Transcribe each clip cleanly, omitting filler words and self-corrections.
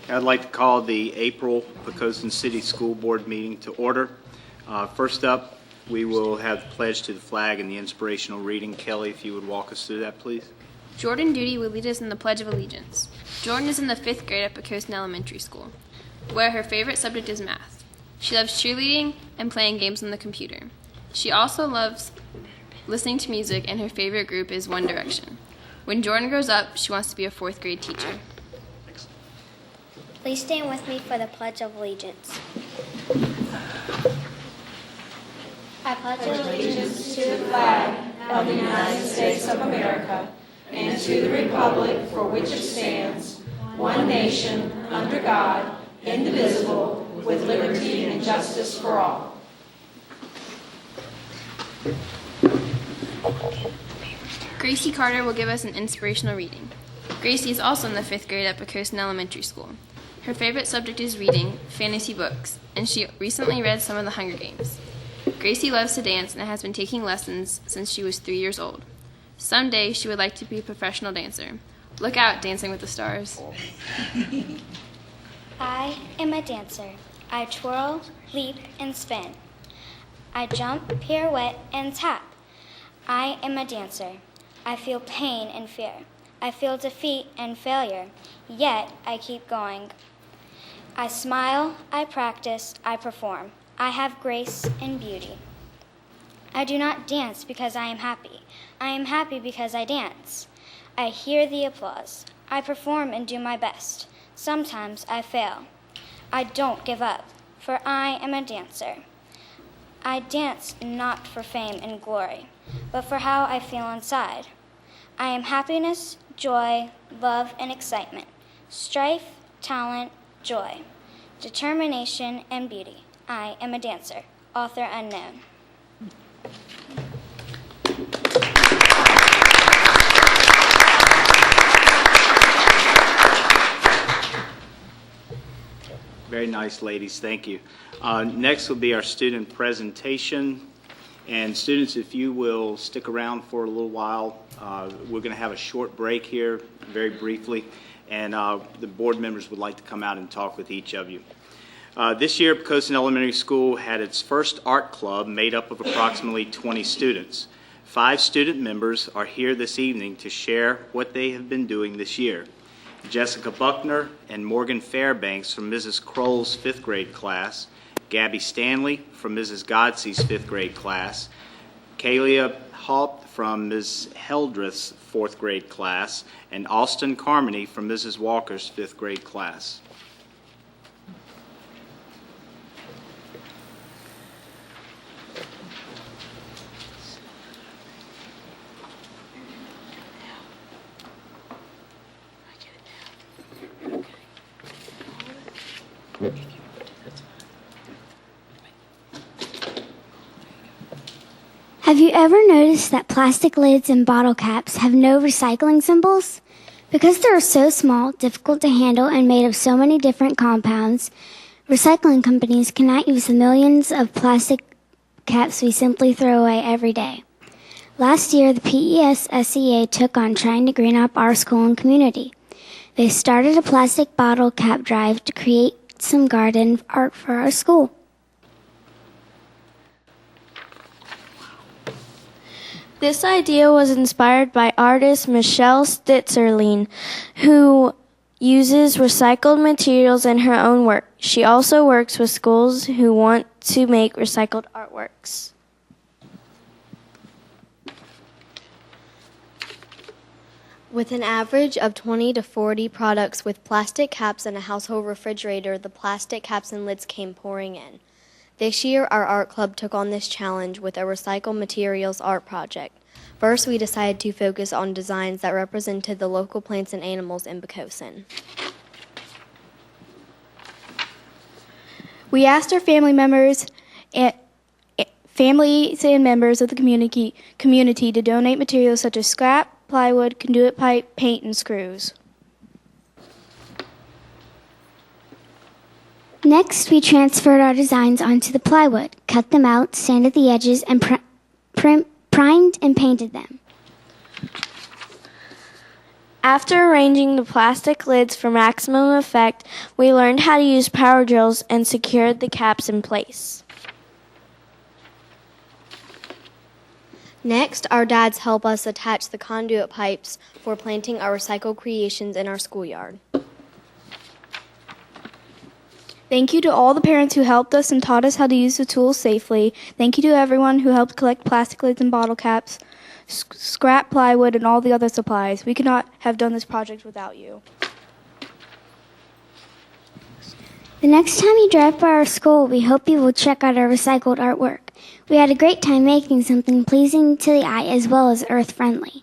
I'd like to call the April Poquoson City School Board meeting to order. First up, we will have the pledge to the flag and the inspirational reading. Kelly, if you would walk us through that, please. Jordan Duty will lead us in the Pledge of Allegiance. Jordan is in the 5th grade at Poquoson Elementary School, where her favorite subject is math. She loves cheerleading and playing games on the computer. She also loves listening to music, and her favorite group is One Direction. When Jordan grows up, she wants to be a 4th grade teacher. Please stand with me for the Pledge of Allegiance. I pledge allegiance to the flag of the United States of America and to the republic for which it stands, one nation, under God, indivisible, with liberty and justice for all. Gracie Carter will give us an inspirational reading. Gracie is also in the 5th grade at Poquoson Elementary School. Her favorite subject is reading fantasy books, and she recently read some of the Hunger Games. Gracie loves to dance and has been taking lessons since she was 3 years old. Someday, she would like to be a professional dancer. Look out, Dancing with the Stars. I am a dancer. I twirl, leap, and spin. I jump, pirouette, and tap. I am a dancer. I feel pain and fear. I feel defeat and failure, yet I keep going. I smile, I practice, I perform. I have grace and beauty. I do not dance because I am happy. I am happy because I dance. I hear the applause. I perform and do my best. Sometimes I fail. I don't give up, for I am a dancer. I dance not for fame and glory, but for how I feel inside. I am happiness, joy, love, and excitement, strife, talent, joy, determination, and beauty. I am a dancer. Author unknown. Very nice, ladies. Thank you. Next will be our student presentation. And students, if you will stick around for a little while, we're going to have a short break here, very briefly, and the board members would like to come out and talk with each of you. This year, Poquoson Elementary School had its first art club made up of approximately 20 students. 5 student members are here this evening to share what they have been doing this year. Jessica Buckner and Morgan Fairbanks from Mrs. Kroll's 5th grade class, Gabby Stanley from Mrs. Godsey's 5th grade class, Kalia Haupt from Ms. Heldreth's 4th grade class, and Austin Carmody from Mrs. Walker's 5th grade class. Have you ever noticed that plastic lids and bottle caps have no recycling symbols? Because they are so small, difficult to handle, and made of so many different compounds, recycling companies cannot use the millions of plastic caps we simply throw away every day. Last year, the PES SEA took on trying to green up our school and community. They started a plastic bottle cap drive to create some garden art for our school. This idea was inspired by artist Michelle Stitzerline, who uses recycled materials in her own work. She also works with schools who want to make recycled artworks. With an average of 20 to 40 products with plastic caps in a household refrigerator, the plastic caps and lids came pouring in. This year, our art club took on this challenge with a recycled materials art project. First, we decided to focus on designs that represented the local plants and animals in Poquoson. We asked our families and members of the community to donate materials such as scrap, plywood, conduit pipe, paint, and screws. Next, we transferred our designs onto the plywood, cut them out, sanded the edges, and primed and painted them. After arranging the plastic lids for maximum effect, we learned how to use power drills and secured the caps in place. Next, our dads help us attach the conduit pipes for planting our recycled creations in our schoolyard. Thank you to all the parents who helped us and taught us how to use the tools safely. Thank you to everyone who helped collect plastic lids and bottle caps, scrap plywood, and all the other supplies. We could not have done this project without you. The next time you drive by our school, we hope you will check out our recycled artwork. We had a great time making something pleasing to the eye as well as earth-friendly.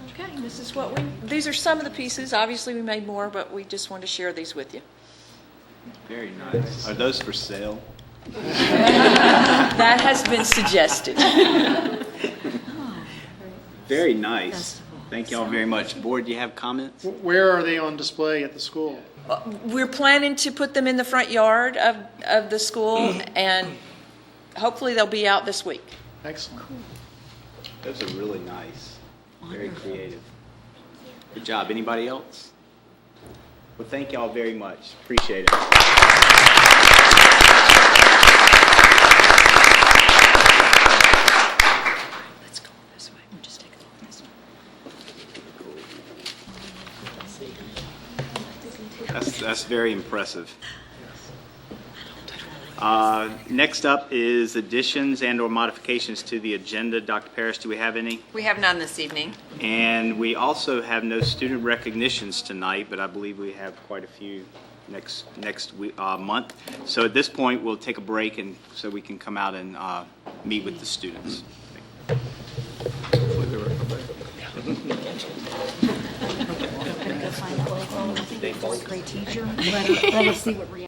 Okay, this is what these are some of the pieces. Obviously, we made more, but we just wanted to share these with you. Very nice. Are those for sale? That has been suggested. Very nice. Thank you all very much. Board, do you have comments? Where are they on display at the school? We're planning to put them in the front yard of the school, and hopefully they'll be out this week. Excellent. Those are really nice. Very creative. Good job. Anybody else? Well, thank you all very much. Appreciate it. Let's go this way. We'll just take it over this way. That's very impressive. Next up is additions and or modifications to the agenda. Dr. Parrish, do we have any? We have none this evening. And we also have no student recognitions tonight, but I believe we have quite a few next month. So at this point, we'll take a break and so we can come out and meet with the students. Great teacher. Let us see what reality.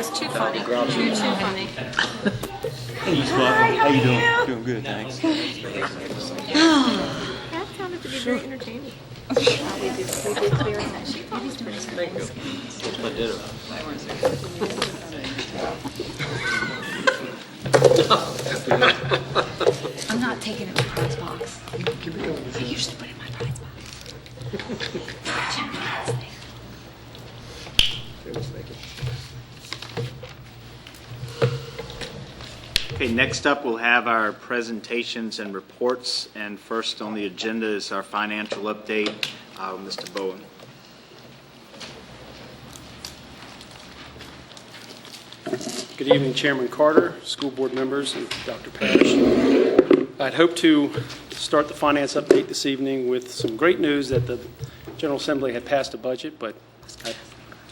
Just too funny. Too funny. How you doing? Doing good, thanks. That sounded to be very entertaining. I did it. I'm not taking it in my prize box. I usually put it in my prize box. Okay, next up, we'll have our presentations and reports, and first on the agenda is our financial update. Mr. Bowen. Good evening, Chairman Carter, school board members, and Dr. Parrish. I'd hope to start the finance update this evening with some great news that the General Assembly had passed a budget, but that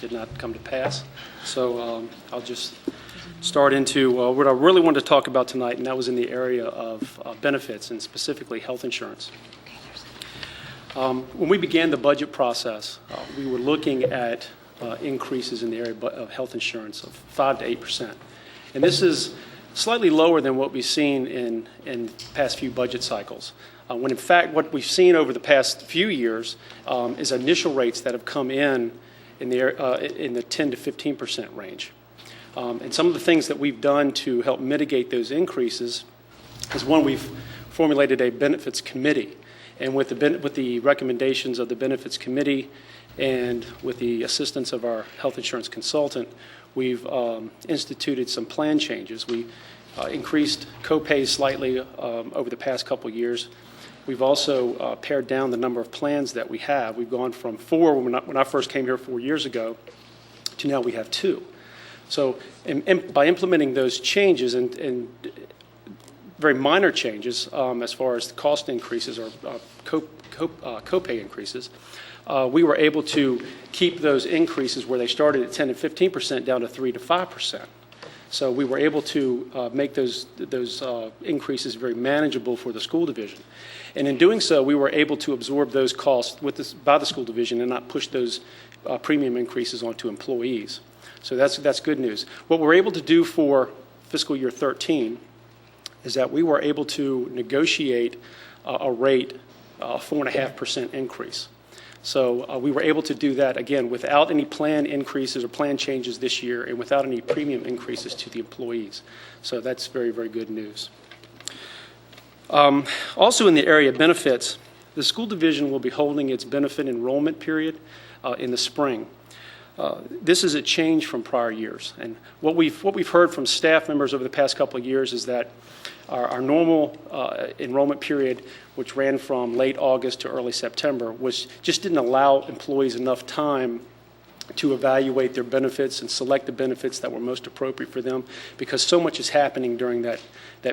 did not come to pass. So I'll just start into what I really wanted to talk about tonight, and that was in the area of benefits and specifically health insurance. When we began the budget process, we were looking at increases in the area of health insurance of 5 to 8%. And this is slightly lower than what we've seen in past few budget cycles. When in fact what we've seen over the past few years is initial rates that have come in the 10 to 15% range. And some of the things that we've done to help mitigate those increases is, one, we've formulated a benefits committee. And with the recommendations of the benefits committee and with the assistance of our health insurance consultant, we've instituted some plan changes. We increased co-pays slightly over the past couple of years. We've also pared down the number of plans that we have. We've gone from 4 when I first came here 4 years ago to now we have 2. So by implementing those changes and very minor changes as far as the cost increases or copay increases, we were able to keep those increases where they started at 10 and 15% down to 3 to 5%. So we were able to make those increases very manageable for the school division. And in doing so, we were able to absorb those costs by the school division and not push those premium increases onto employees. So that's good news. What we're able to do for fiscal year 13 is that we were able to negotiate a rate, a 4.5% increase. So we were able to do that, again, without any plan increases or plan changes this year and without any premium increases to the employees. So that's very, very good news. Also in the area of benefits, the school division will be holding its benefit enrollment period in the spring. This is a change from prior years. And what we've heard from staff members over the past couple of years is that our normal enrollment period, which ran from late August to early September, just didn't allow employees enough time to evaluate their benefits and select the benefits that were most appropriate for them, because so much is happening during that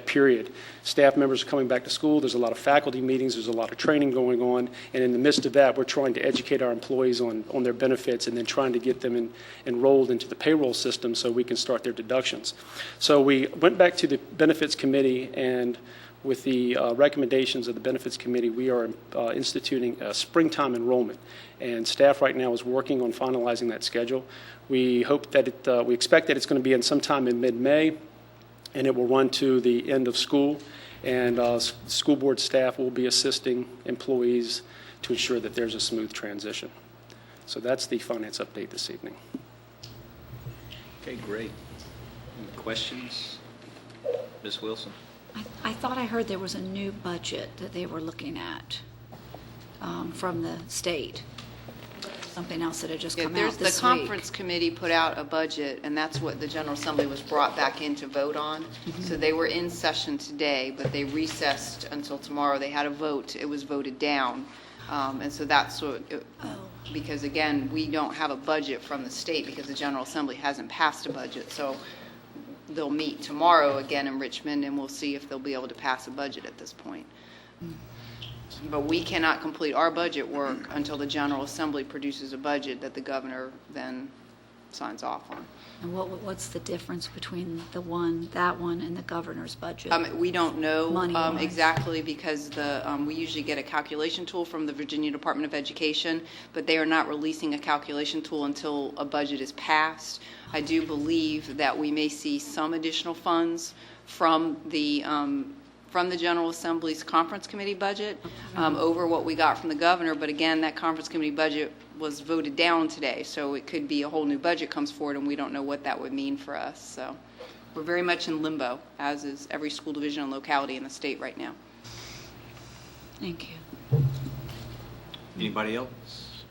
period. Staff members are coming back to school, there's a lot of faculty meetings, there's a lot of training going on, and in the midst of that, we're trying to educate our employees on their benefits and then trying to get them enrolled into the payroll system so we can start their deductions. So we went back to the benefits committee, and with the recommendations of the benefits committee, we are instituting a springtime enrollment, and staff right now is working on finalizing that schedule. We hope that we expect that it's going to be in sometime in mid-May, and it will run to the end of school, and school board staff will be assisting employees to ensure that there's a smooth transition. So that's the finance update this evening. Okay, great. Any questions? Ms. Wilson? I thought I heard there was a new budget that they were looking at from the state. Something else that had just come out this week. The conference committee put out a budget, and that's what the General Assembly was brought back in to vote on. Mm-hmm. So they were in session today, but they recessed until tomorrow. They had a vote. It was voted down. And so that's what, because again, we don't have a budget from the state because the General Assembly hasn't passed a budget. So they'll meet tomorrow again in Richmond, and we'll see if they'll be able to pass a budget at this point. But we cannot complete our budget work until the General Assembly produces a budget that the governor then signs off on. And what's the difference between that one, and the governor's budget? We don't know Money-wise. exactly because we usually get a calculation tool from the Virginia Department of Education, but they are not releasing a calculation tool until a budget is passed. I do believe that we may see some additional funds from the General Assembly's Conference Committee budget over what we got from the governor, but again, that Conference Committee budget was voted down today, so it could be a whole new budget comes forward, and we don't know what that would mean for us. So we're very much in limbo, as is every school division and locality in the state right now. Thank you. Anybody else?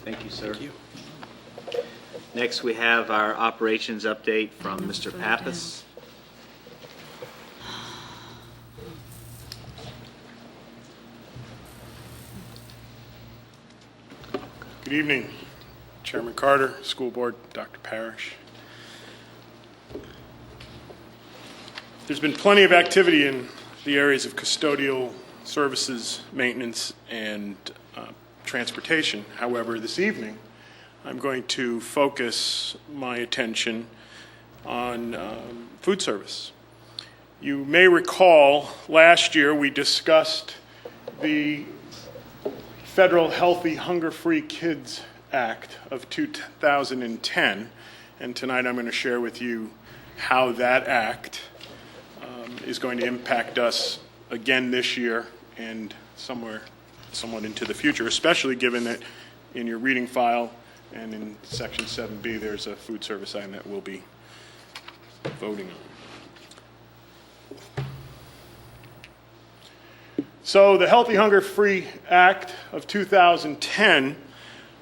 Thank you, sir. Thank you. Next, we have our operations update from Mr. Pappas. Good evening, Chairman Carter, School Board, Dr. Parrish. There's been plenty of activity in the areas of custodial services, maintenance, and transportation. However, this evening, I'm going to focus my attention on food service. You may recall last year we discussed the Federal Healthy Hunger-Free Kids Act of 2010, and tonight I'm going to share with you how that act is going to impact us again this year and somewhat into the future, especially given that in your reading file and in Section 7B there's a food service item that we'll be voting on. So the Healthy Hunger-Free Act of 2010,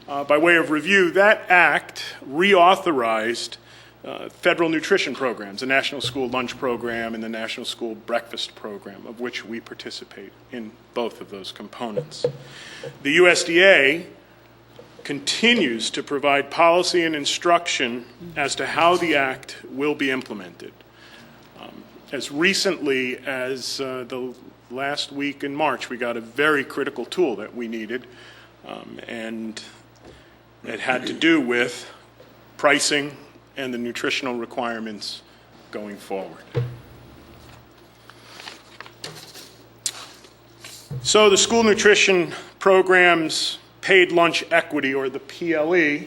by way of review, that act reauthorized federal nutrition programs, the National School Lunch Program and the National School Breakfast Program, of which we participate in both of those components. The USDA continues to provide policy and instruction as to how the act will be implemented. As recently as the last week in March, we got a very critical tool that we needed, and it had to do with pricing and the nutritional requirements going forward. So the school nutrition program's paid lunch equity, or the PLE,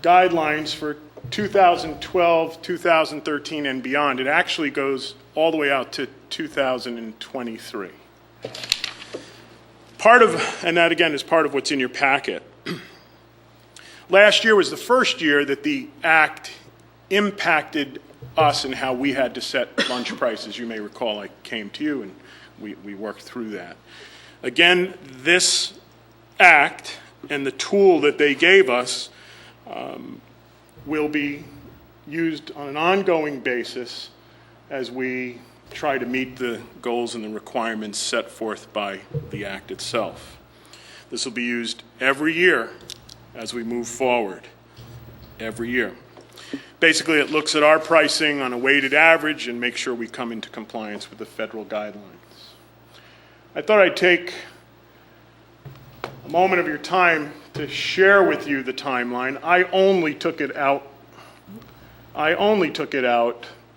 guidelines for 2012, 2013, and beyond, it actually goes all the way out to 2023. And that again is part of what's in your packet. Last year was the first year that the act impacted us and how we had to set lunch prices. You may recall I came to you and we worked through that. Again, this act and the tool that they gave us will be used on an ongoing basis as we try to meet the goals and the requirements set forth by the act itself. This will be used every year as we move forward, every year. Basically, it looks at our pricing on a weighted average and makes sure we come into compliance with the federal guidelines. I thought I'd take a moment of your time to share with you the timeline. I only took it out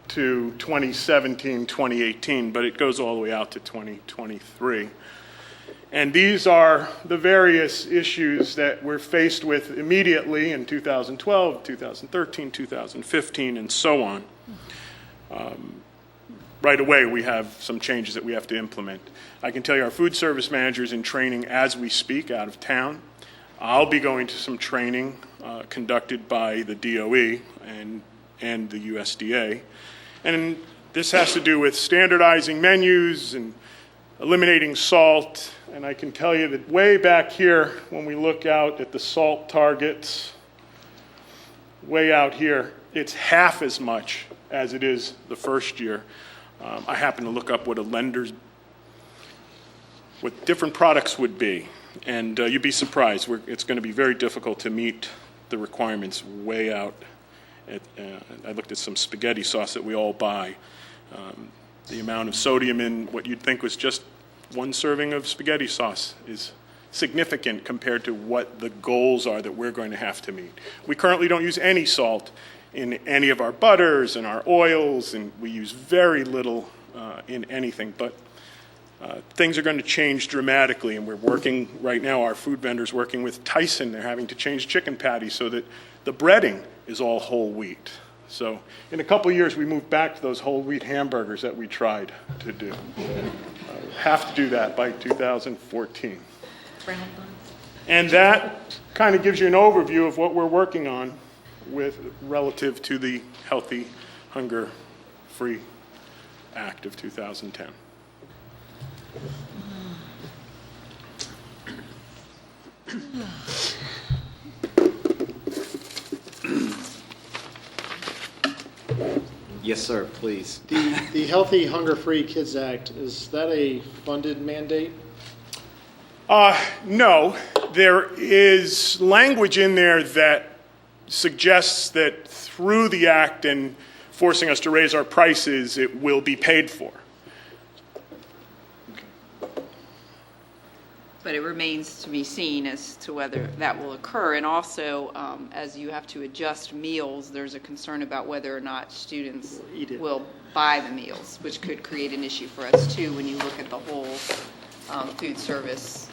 to 2017, 2018, but it goes all the way out to 2023. And these are the various issues that we're faced with immediately in 2012, 2013, 2015, and so on. Right away, we have some changes that we have to implement. I can tell you our food service manager's in training as we speak out of town. I'll be going to some training conducted by the DOE and the USDA. And this has to do with standardizing menus and eliminating salt. And I can tell you that way back here, when we look out at the salt targets, way out here, it's half as much as it is the first year. I happened to look up what what different products would be. And you'd be surprised. It's going to be very difficult to meet the requirements way out. I looked at some spaghetti sauce that we all buy. The amount of sodium in what you'd think was just one serving of spaghetti sauce is significant compared to what the goals are that we're going to have to meet. We currently don't use any salt in any of our butters and our oils, and we use very little in anything, but things are going to change dramatically, and we're working right now, our food vendors working with Tyson, they're having to change chicken patties so that the breading is all whole wheat. So in a couple of years, we move back to those whole wheat hamburgers that we tried to do. Have to do that by 2014. And that kind of gives you an overview of what we're working on with relative to the Healthy, Hunger-Free Act of 2010. Yes, sir, please. The Healthy, Hunger-Free Kids Act, is that a funded mandate? No. There is language in there that suggests that through the act and forcing us to raise our prices, it will be paid for. But it remains to be seen as to whether that will occur. And also, as you have to adjust meals, there's a concern about whether or not students will buy the meals, which could create an issue for us too when you look at the whole food service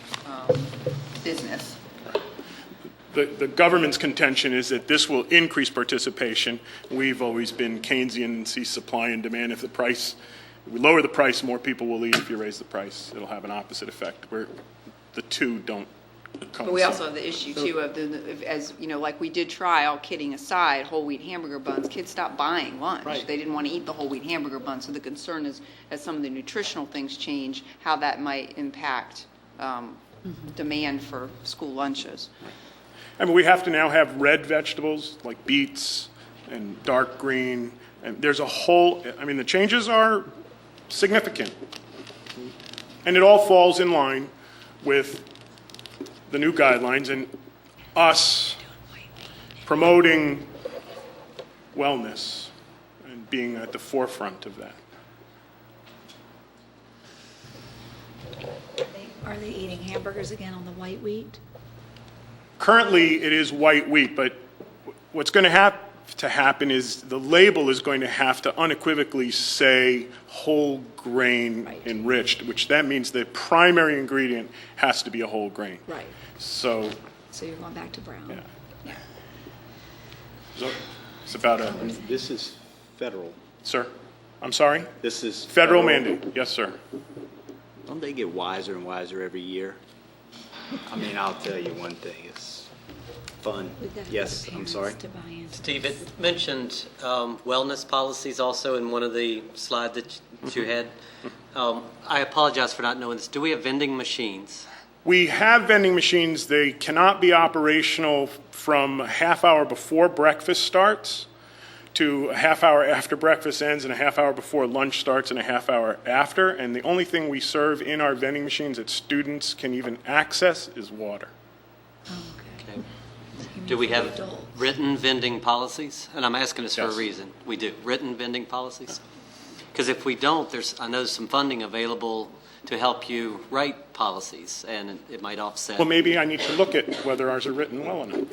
business. The government's contention is that this will increase participation. We've always been Keynesian and see supply and demand. If we lower the price, more people will eat. If you raise the price, it'll have an opposite effect. The two don't coincide. But we also have the issue too of as you know, like we did try, all kidding aside, whole wheat hamburger buns. Kids stopped buying lunch. Right. They didn't want to eat the whole wheat hamburger bun. So the concern is, as some of the nutritional things change, how that might impact demand for school lunches. I mean, we have to now have red vegetables like beets and dark green. And there's the changes are significant. And it all falls in line with the new guidelines and us promoting wellness and being at the forefront of that. Are they eating hamburgers again on the white wheat? Currently, it is white wheat, but what's going to have to happen is the label is going to have to unequivocally say whole grain enriched, which that means the primary ingredient has to be a whole grain. Right. So you're going back to brown. Yeah. So it's about This is federal. Sir? I'm sorry? This is Federal mandate. Yes, sir. Don't they get wiser and wiser every year? I mean, I'll tell you one thing, it's fun. Yes, I'm sorry. Steve, it mentioned wellness policies also in one of the slides that you had. I apologize for not knowing this. Do we have vending machines? We have vending machines. They cannot be operational from a half hour before breakfast starts to a half hour after breakfast ends and a half hour before lunch starts and a half hour after. And the only thing we serve in our vending machines that students can even access is water. Okay. Do we have written vending policies? And I'm asking this for a reason. We do. Written vending policies? Because if we don't, I know there's some funding available to help you write policies, and it might offset. Well, maybe I need to look at whether ours are written well enough.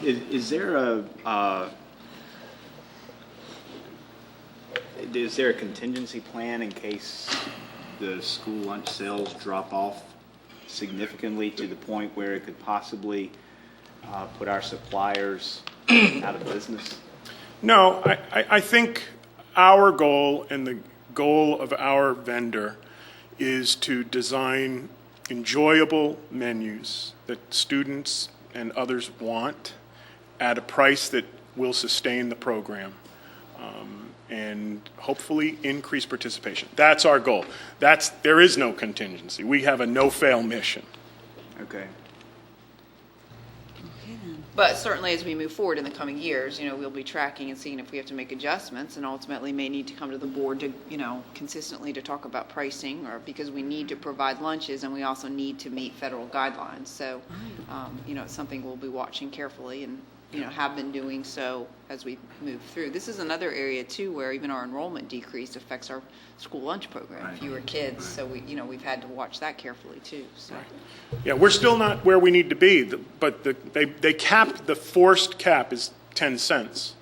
Is there a contingency plan in case the school lunch sales drop off significantly to the point where it could possibly put our suppliers out of business? No, I think our goal and the goal of our vendor is to design enjoyable menus that students and others want at a price that will sustain the program and hopefully increase participation. That's our goal. There is no contingency. We have a no-fail mission. Okay. But certainly as we move forward in the coming years, we'll be tracking and seeing if we have to make adjustments, and ultimately may need to come to the board to, consistently to talk about pricing, or because we need to provide lunches and we also need to meet federal guidelines. So, it's something we'll be watching carefully and have been doing so as we move through. This is another area too where even our enrollment decrease affects our school lunch program. Fewer kids, so we've had to watch that carefully too. So. Yeah, we're still not where we need to be, but they capped, the forced cap is 10 cents.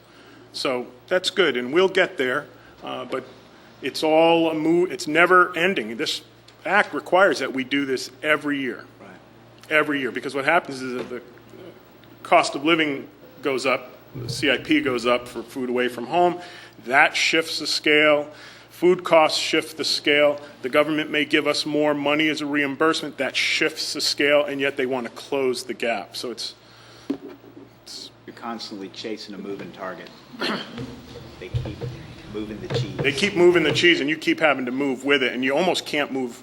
So that's good, and we'll get there, but it's all it's never ending. This act requires that we do this every year. Right. Every year, because what happens is that the cost of living goes up, the CIP goes up for food away from home, that shifts the scale. Food costs shift the scale. The government may give us more money as a reimbursement. That shifts the scale, and yet they want to close the gap. So it's you're constantly chasing a moving target. They keep moving the cheese. They keep moving the cheese, and you keep having to move with it, and you almost can't move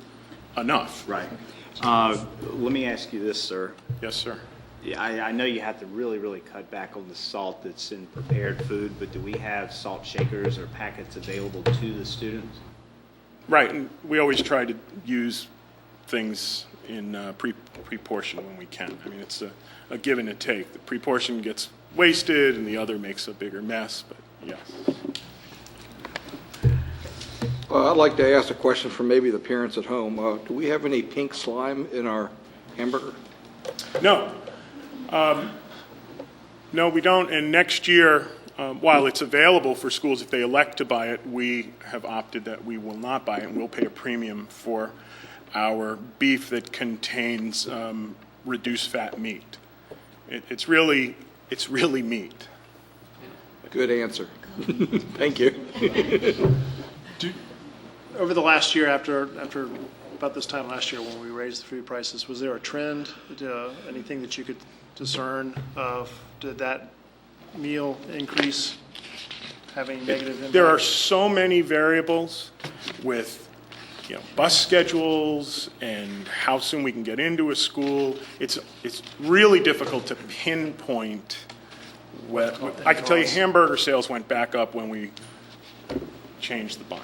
enough. Right. Let me ask you this, sir. Yes, sir. Yeah, I know you have to really, really cut back on the salt that's in prepared food, but do we have salt shakers or packets available to the students? Right, and we always try to use things in pre-portion when we can. I mean, it's a give and a take. The pre-portion gets wasted, and the other makes a bigger mess, but yes. I'd like to ask a question for maybe the parents at home. Do we have any pink slime in our hamburger? No. No, we don't. And next year, while it's available for schools if they elect to buy it, we have opted that we will not buy it, and we'll pay a premium for our beef that contains reduced fat meat. It's really meat. Good answer. Thank you. Over the last year, after about this time last year when we raised the food prices, was there a trend, anything that you could discern of, did that meal increase having negative impact? There are so many variables with bus schedules and how soon we can get into a school. It's really difficult to pinpoint. I can tell you hamburger sales went back up when we changed the bun.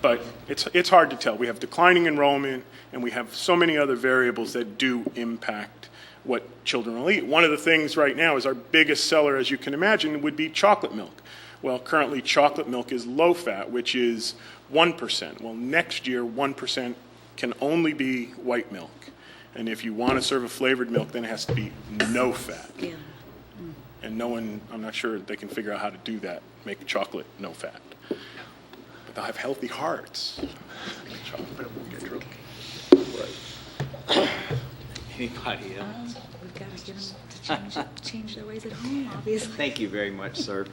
But it's hard to tell. We have declining enrollment, and we have so many other variables that do impact what children will eat. One of the things right now is our biggest seller, as you can imagine, would be chocolate milk. Well, currently chocolate milk is low fat, which is 1%. Well, next year 1% can only be white milk. And if you want to serve a flavored milk, then it has to be no fat. Yeah. And I'm not sure they can figure out how to do that, make chocolate no fat. But they'll have healthy hearts. Chocolate won't get drunk. Right. Anybody else? We've got to get them to change their ways at home, obviously. Thank you very much, sir.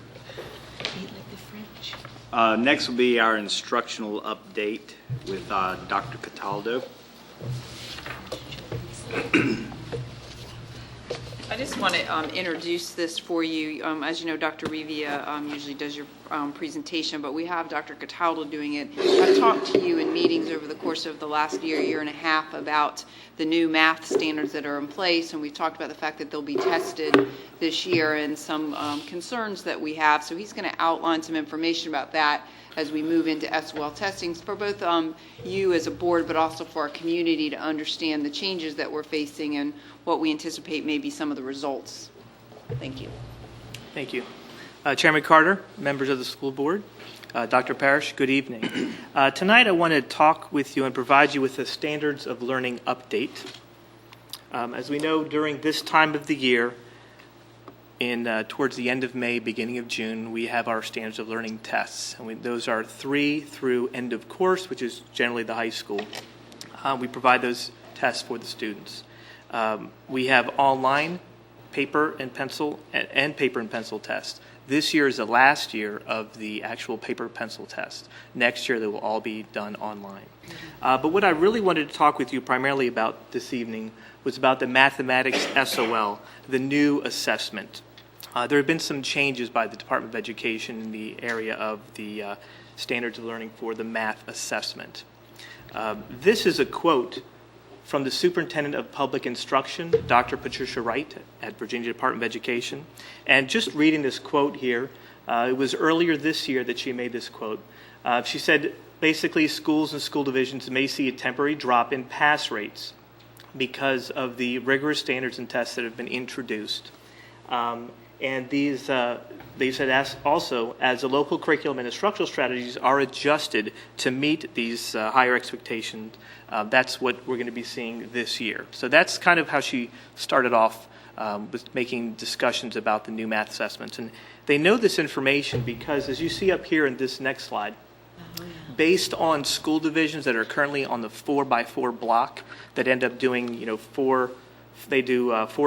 Eat like the French. Next will be our instructional update with Dr. Cataldo. I just want to introduce this for you. As you know, Dr. Rivia usually does your presentation, but we have Dr. Cataldo doing it. I've talked to you in meetings over the course of the last year and a half about the new math standards that are in place, and we've talked about the fact that they'll be tested this year and some concerns that we have. So he's going to outline some information about that as we move into SOL testing for both you as a board, but also for our community to understand the changes that we're facing and what we anticipate may be some of the results. Thank you. Thank you. Chairman Carter, members of the school board, Dr. Parrish, good evening. Tonight I want to talk with you and provide you with a Standards of Learning update. As we know, during this time of the year, towards the end of May, beginning of June, we have our Standards of Learning tests. And those are 3 through end of course, which is generally the high school. We provide those tests for the students. We have online paper and pencil and paper and pencil tests. This year is the last year of the actual paper pencil test. Next year they will all be done online. But what I really wanted to talk with you primarily about this evening was about the mathematics SOL, the new assessment. There have been some changes by the Department of Education in the area of the Standards of Learning for the math assessment. This is a quote from the Superintendent of Public Instruction, Dr. Patricia Wright at Virginia Department of Education. And just reading this quote here, it was earlier this year that she made this quote. She said, basically, schools and school divisions may see a temporary drop in pass rates because of the rigorous standards and tests that have been introduced. And these, they said also, as the local curriculum and instructional strategies are adjusted to meet these higher expectations, that's what we're going to be seeing this year. So that's kind of how she started off with making discussions about the new math assessments. And they know this information because, as you see up here in this next slide, based on school divisions that are currently on the 4x4 block that end up doing, four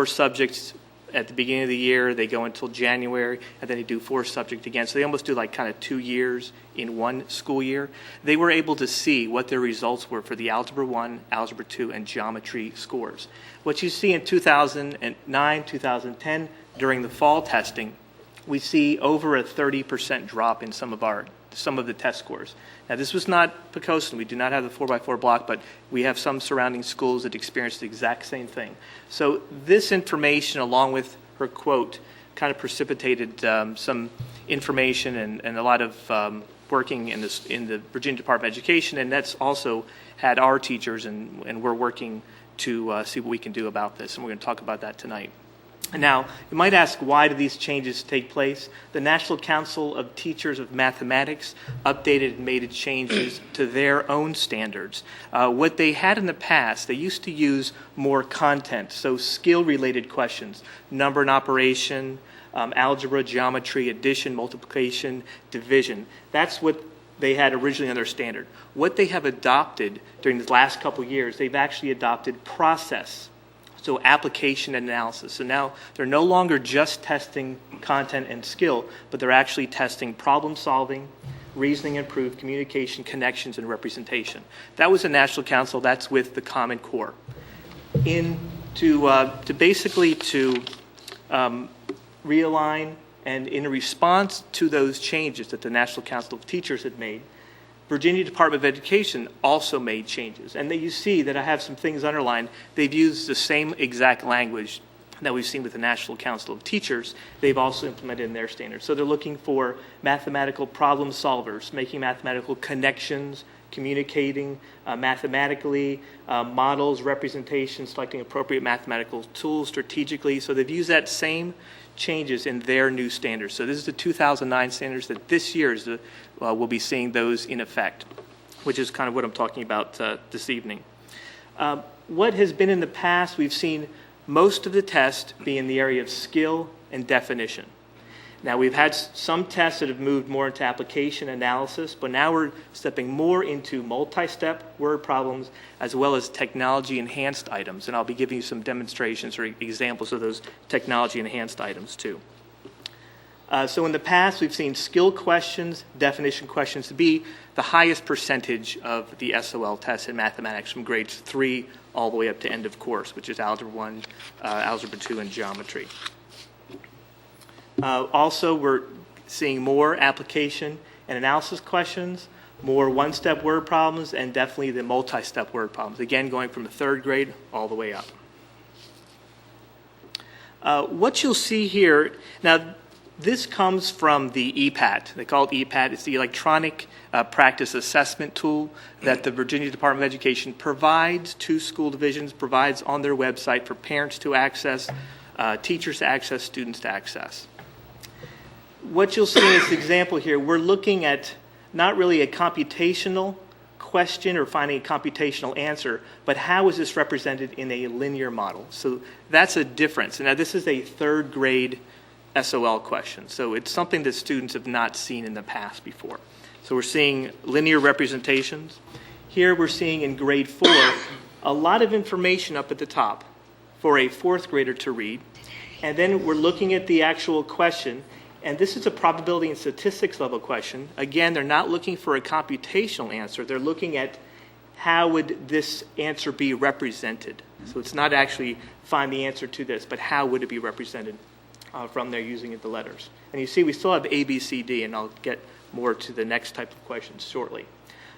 subjects at the beginning of the year, they go until January, and then they do 4 subjects again. So they almost do like kind of 2 years in one school year. They were able to see what their results were for the Algebra 1, Algebra 2, and Geometry scores. What you see in 2009, 2010, during the fall testing, we see over a 30% drop in some of the test scores. Now, this was not Poquoson. We do not have the 4x4 block, but we have some surrounding schools that experienced the exact same thing. So this information, along with her quote, kind of precipitated some information and a lot of working in the Virginia Department of Education, and that's also had our teachers, and we're working to see what we can do about this, and we're going to talk about that tonight. Now, you might ask, why do these changes take place? The National Council of Teachers of Mathematics updated and made changes to their own standards. What they had in the past, they used to use more content, so skill-related questions, number and operation, algebra, geometry, addition, multiplication, division. That's what they had originally on their standard. What they have adopted during the last couple years, they've actually adopted process. So application and analysis. So now they're no longer just testing content and skill, but they're actually testing problem solving, reasoning and proof, communication, connections, and representation. That was the National Council. That's with the Common Core. To realign and in response to those changes that the National Council of Teachers had made, Virginia Department of Education also made changes. And you see that I have some things underlined. They've used the same exact language that we've seen with the National Council of Teachers. They've also implemented in their standards. So they're looking for mathematical problem solvers, making mathematical connections, communicating mathematically, models, representations, selecting appropriate mathematical tools strategically. So they've used that same changes in their new standards. So this is the 2009 standards that this year is we'll be seeing those in effect, which is kind of what I'm talking about this evening. What has been in the past, we've seen most of the tests be in the area of skill and definition. Now, we've had some tests that have moved more into application analysis, but now we're stepping more into multi-step word problems as well as technology-enhanced items, and I'll be giving you some demonstrations or examples of those technology-enhanced items too. So in the past, we've seen skill questions, definition questions to be the highest percentage of the SOL tests in mathematics from grades 3 all the way up to end of course, which is Algebra 1, Algebra 2, and Geometry. Also, we're seeing more application and analysis questions, more one-step word problems, and definitely the multi-step word problems, again, going from the 3rd grade all the way up. What you'll see here, now, this comes from the EPAT. They call it EPAT. It's the Electronic Practice Assessment Tool that the Virginia Department of Education provides to school divisions, provides on their website for parents to access, teachers to access, students to access. What you'll see in this example here, we're looking at not really a computational question or finding a computational answer, but how is this represented in a linear model? So that's a difference. And now this is a 3rd grade SOL question. So it's something that students have not seen in the past before. So we're seeing linear representations. Here we're seeing in grade 4 a lot of information up at the top for a 4th grader to read. And then we're looking at the actual question. And this is a probability and statistics level question. Again, they're not looking for a computational answer. They're looking at how would this answer be represented. So it's not actually find the answer to this, but how would it be represented from there using the letters. And you see we still have A, B, C, D, and I'll get more to the next type of questions shortly.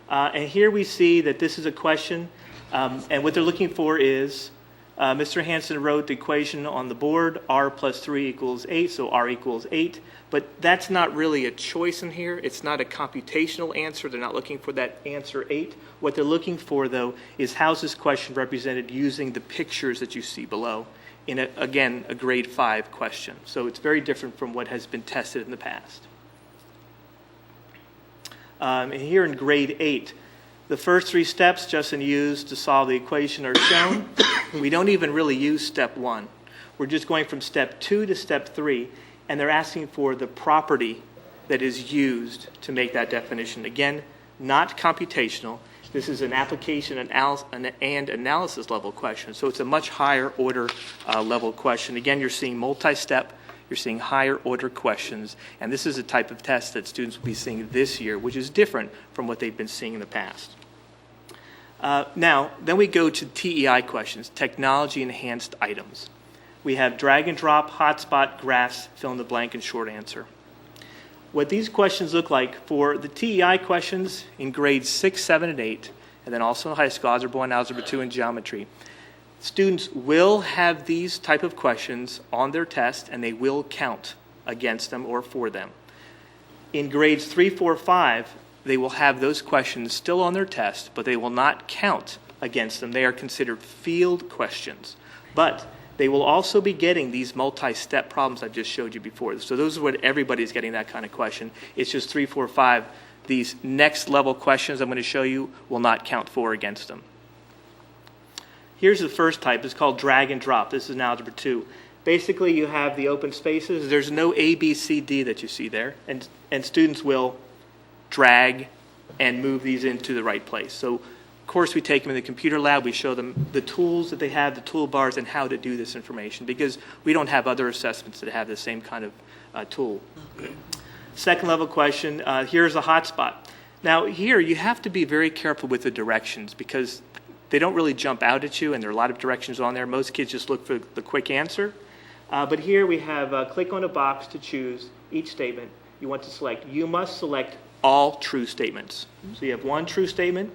And here we see that this is a question, and what they're looking for is Mr. Hansen wrote the equation on the board, r plus 3 equals 8, so r equals 8. But that's not really a choice in here. It's not a computational answer. They're not looking for that answer 8. What they're looking for, though, is how's this question represented using the pictures that you see below in, again, a grade 5 question. So it's very different from what has been tested in the past. And here in grade 8, the first 3 steps Justin used to solve the equation are shown. We don't even really use step 1. We're just going from step 2 to step 3, and they're asking for the property that is used to make that definition. Again, not computational. This is an application and analysis level question, so it's a much higher order level question. Again, you're seeing multi-step, you're seeing higher order questions, and this is a type of test that students will be seeing this year, which is different from what they've been seeing in the past. Now, then we go to TEI questions, technology enhanced items. We have drag and drop, hotspot, graphs, fill in the blank, and short answer. What these questions look like for the TEI questions in grades 6, 7, and 8, and then also in high school, Algebra 1, Algebra 2, and Geometry. Students will have these type of questions on their test, and they will count against them or for them. In grades 3, 4, 5, they will have those questions still on their test, but they will not count against them. They are considered field questions. But they will also be getting these multi-step problems I just showed you before. So those are what everybody's getting, that kind of question. It's just 3, 4, 5. These next level questions I'm going to show you will not count for against them. Here's the first type. It's called drag and drop. This is in Algebra 2. Basically, you have the open spaces. There's no A, B, C, D that you see there. And students will drag and move these into the right place. So, of course, we take them in the computer lab. We show them the tools that they have, the toolbars, and how to do this information, because we don't have other assessments that have the same kind of tool. Okay. Second level question, here's a hotspot. Now, here you have to be very careful with the directions, because they don't really jump out at you, and there are a lot of directions on there. Most kids just look for the quick answer. But here we have click on a box to choose each statement you want to select. You must select all true statements. So you have one true statement,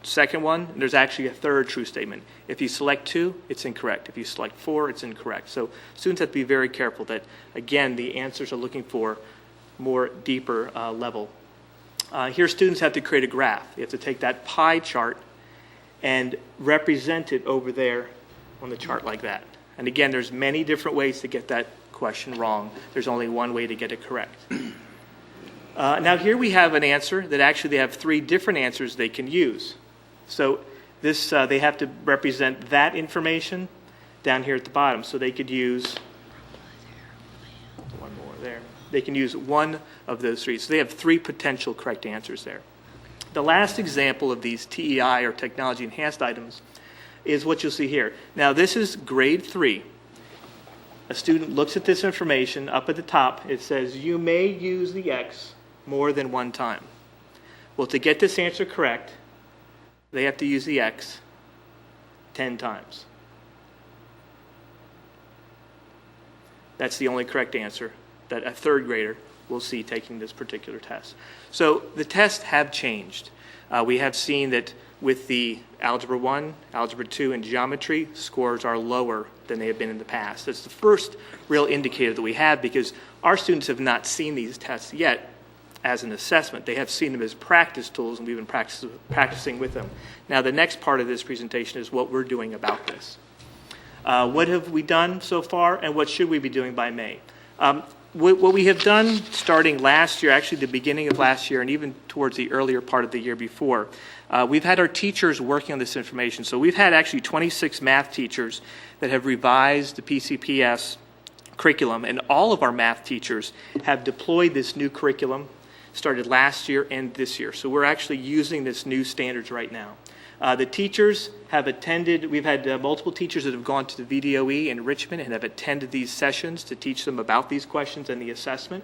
second one, and there's actually a third true statement. If you select 2, it's incorrect. If you select 4, it's incorrect. So students have to be very careful that, again, the answers are looking for more deeper level. Here students have to create a graph. You have to take that pie chart and represent it over there on the chart like that. And again, there's many different ways to get that question wrong. There's only one way to get it correct. Now here we have an answer that actually they have 3 different answers they can use. So this they have to represent that information down here at the bottom. So they could use one more there. They can use one of those 3. So they have 3 potential correct answers there. The last example of these TEI or technology enhanced items is what you'll see here. Now this is grade 3. A student looks at this information up at the top. It says you may use the X more than one time. Well, to get this answer correct, they have to use the X 10 times. That's the only correct answer that a third grader will see taking this particular test. So the tests have changed. We have seen that with the Algebra 1, Algebra 2, and Geometry, scores are lower than they have been in the past. That's the first real indicator that we have, because our students have not seen these tests yet as an assessment. They have seen them as practice tools, and we've been practicing with them. Now, the next part of this presentation is what we're doing about this. What have we done so far, and what should we be doing by May? What we have done starting last year, actually the beginning of last year, and even towards the earlier part of the year before, we've had our teachers working on this information. So we've had actually 26 math teachers that have revised the PCPS curriculum, and all of our math teachers have deployed this new curriculum, started last year and this year. So we're actually using this new standards right now. The teachers have attended, we've had multiple teachers that have gone to the VDOE in Richmond and have attended these sessions to teach them about these questions and the assessment.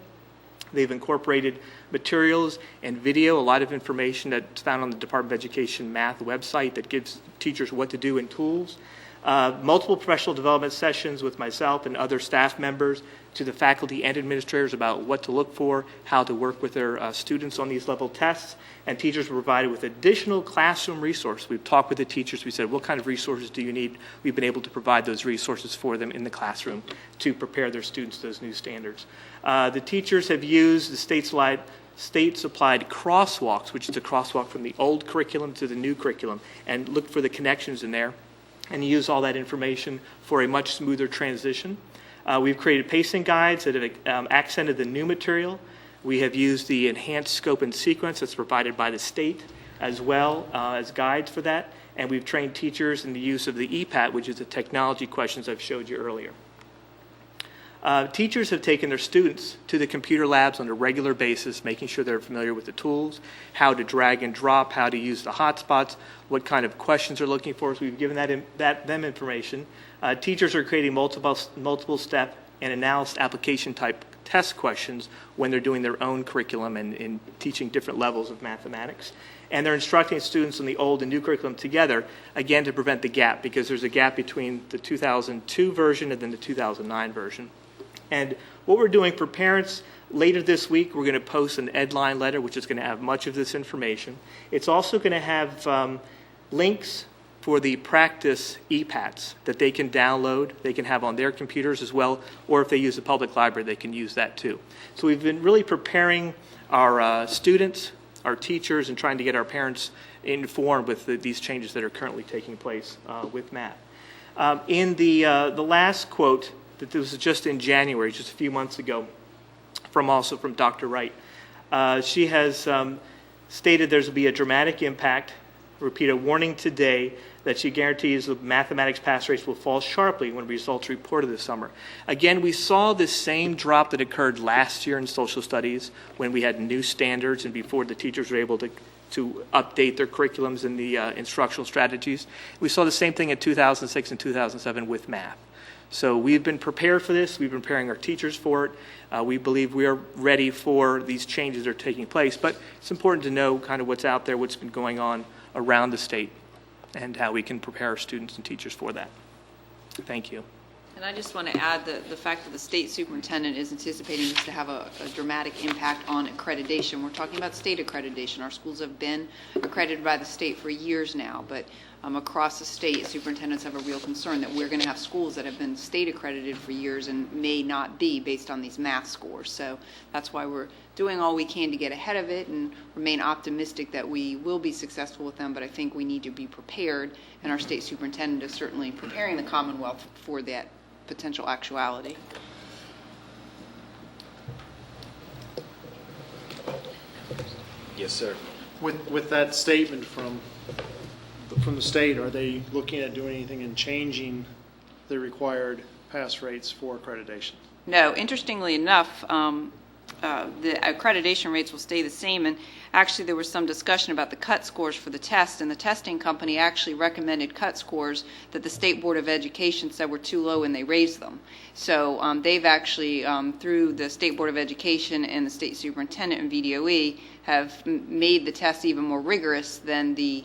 They've incorporated materials and video, a lot of information that's found on the Department of Education math website that gives teachers what to do and tools. multiple professional development sessions with myself and other staff members, to the faculty and administrators about what to look for, how to work with their students on these level tests, and teachers were provided with additional classroom resources. We've talked with the teachers. We said, what kind of resources do you need? We've been able to provide those resources for them in the classroom to prepare their students to those new standards. The teachers have used the state-supplied crosswalks, which is a crosswalk from the old curriculum to the new curriculum, and looked for the connections in there and use all that information for a much smoother transition. We've created pacing guides that have accented the new material. We have used the enhanced scope and sequence that's provided by the state as well as guides for that. And we've trained teachers in the use of the EPAT, which is the technology questions I've showed you earlier. Teachers have taken their students to the computer labs on a regular basis, making sure they're familiar with the tools, how to drag and drop, how to use the hotspots, what kind of questions they're looking for. So we've given them information. Teachers are creating multiple step and analysis application type test questions when they're doing their own curriculum and teaching different levels of mathematics. And they're instructing students in the old and new curriculum together, again, to prevent the gap, because there's a gap between the 2002 version and then the 2009 version. And what we're doing for parents, later this week, we're going to post an Edline letter, which is going to have much of this information. It's also going to have links for the practice EPATs that they can download, they can have on their computers as well, or if they use the public library, they can use that too. So we've been really preparing our students, our teachers, and trying to get our parents informed with these changes that are currently taking place with math. In the last quote, that this was just in January, just a few months ago, from Dr. Wright. She has stated there's will be a dramatic impact, repeat a warning today, that she guarantees the mathematics pass rates will fall sharply when results are reported this summer. Again, we saw this same drop that occurred last year in social studies when we had new standards and before the teachers were able to update their curriculums and the instructional strategies. We saw the same thing in 2006 and 2007 with math. So we've been prepared for this. We've been preparing our teachers for it. We believe we are ready for these changes that are taking place. But it's important to know kind of what's out there, what's been going on around the state, and how we can prepare our students and teachers for that. Thank you. And I just want to add the fact that the state superintendent is anticipating this to have a dramatic impact on accreditation. We're talking about state accreditation. Our schools have been accredited by the state for years now, but across the state, superintendents have a real concern that we're going to have schools that have been state accredited for years and may not be based on these math scores. So that's why we're doing all we can to get ahead of it and remain optimistic that we will be successful with them, but I think we need to be prepared, and our state superintendent is certainly preparing the Commonwealth for that potential actuality. Yes, sir. With that statement from the state, are they looking at doing anything in changing the required pass rates for accreditation? No, interestingly enough, the accreditation rates will stay the same, and actually there was some discussion about the cut scores for the test, and the testing company actually recommended cut scores that the State Board of Education said were too low, and they raised them. So they've actually, through the State Board of Education and the State Superintendent and VDOE, have made the test even more rigorous than the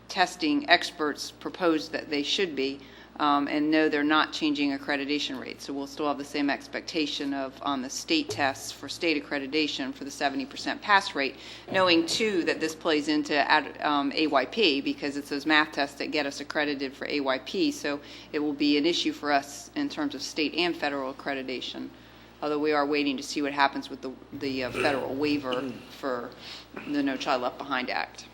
testing experts proposed that they should be. And no, they're not changing accreditation rates. So we'll still have the same expectation of on the state tests for state accreditation for the 70% pass rate, knowing too that this plays into AYP because it's those math tests that get us accredited for AYP. So it will be an issue for us in terms of state and federal accreditation. Although we are waiting to see what happens with the federal waiver for the No Child Left Behind Act.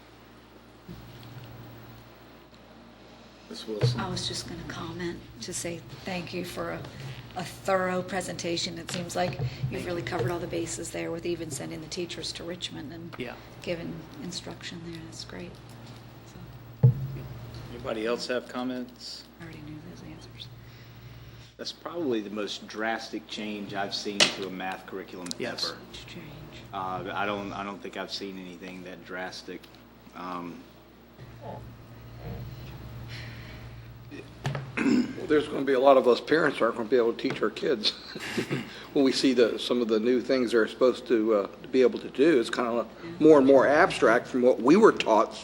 Ms. Wilson. I was just going to comment to say thank you for a thorough presentation. It seems like you've really covered all the bases there with even sending the teachers to Richmond and giving instruction there. That's great. So, anybody else have comments? I already knew those answers. That's probably the most drastic change I've seen to a math curriculum ever. Change. I don't think I've seen anything that drastic. Well, there's going to be a lot of us parents aren't going to be able to teach our kids when we see some of the new things they're supposed to be able to do. It's kind of more and more abstract from what we were taught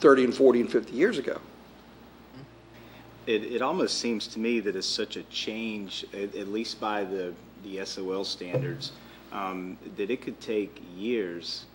30 and 40 and 50 years ago. It almost seems to me that it's such a change, at least by the SOL standards, that it could take years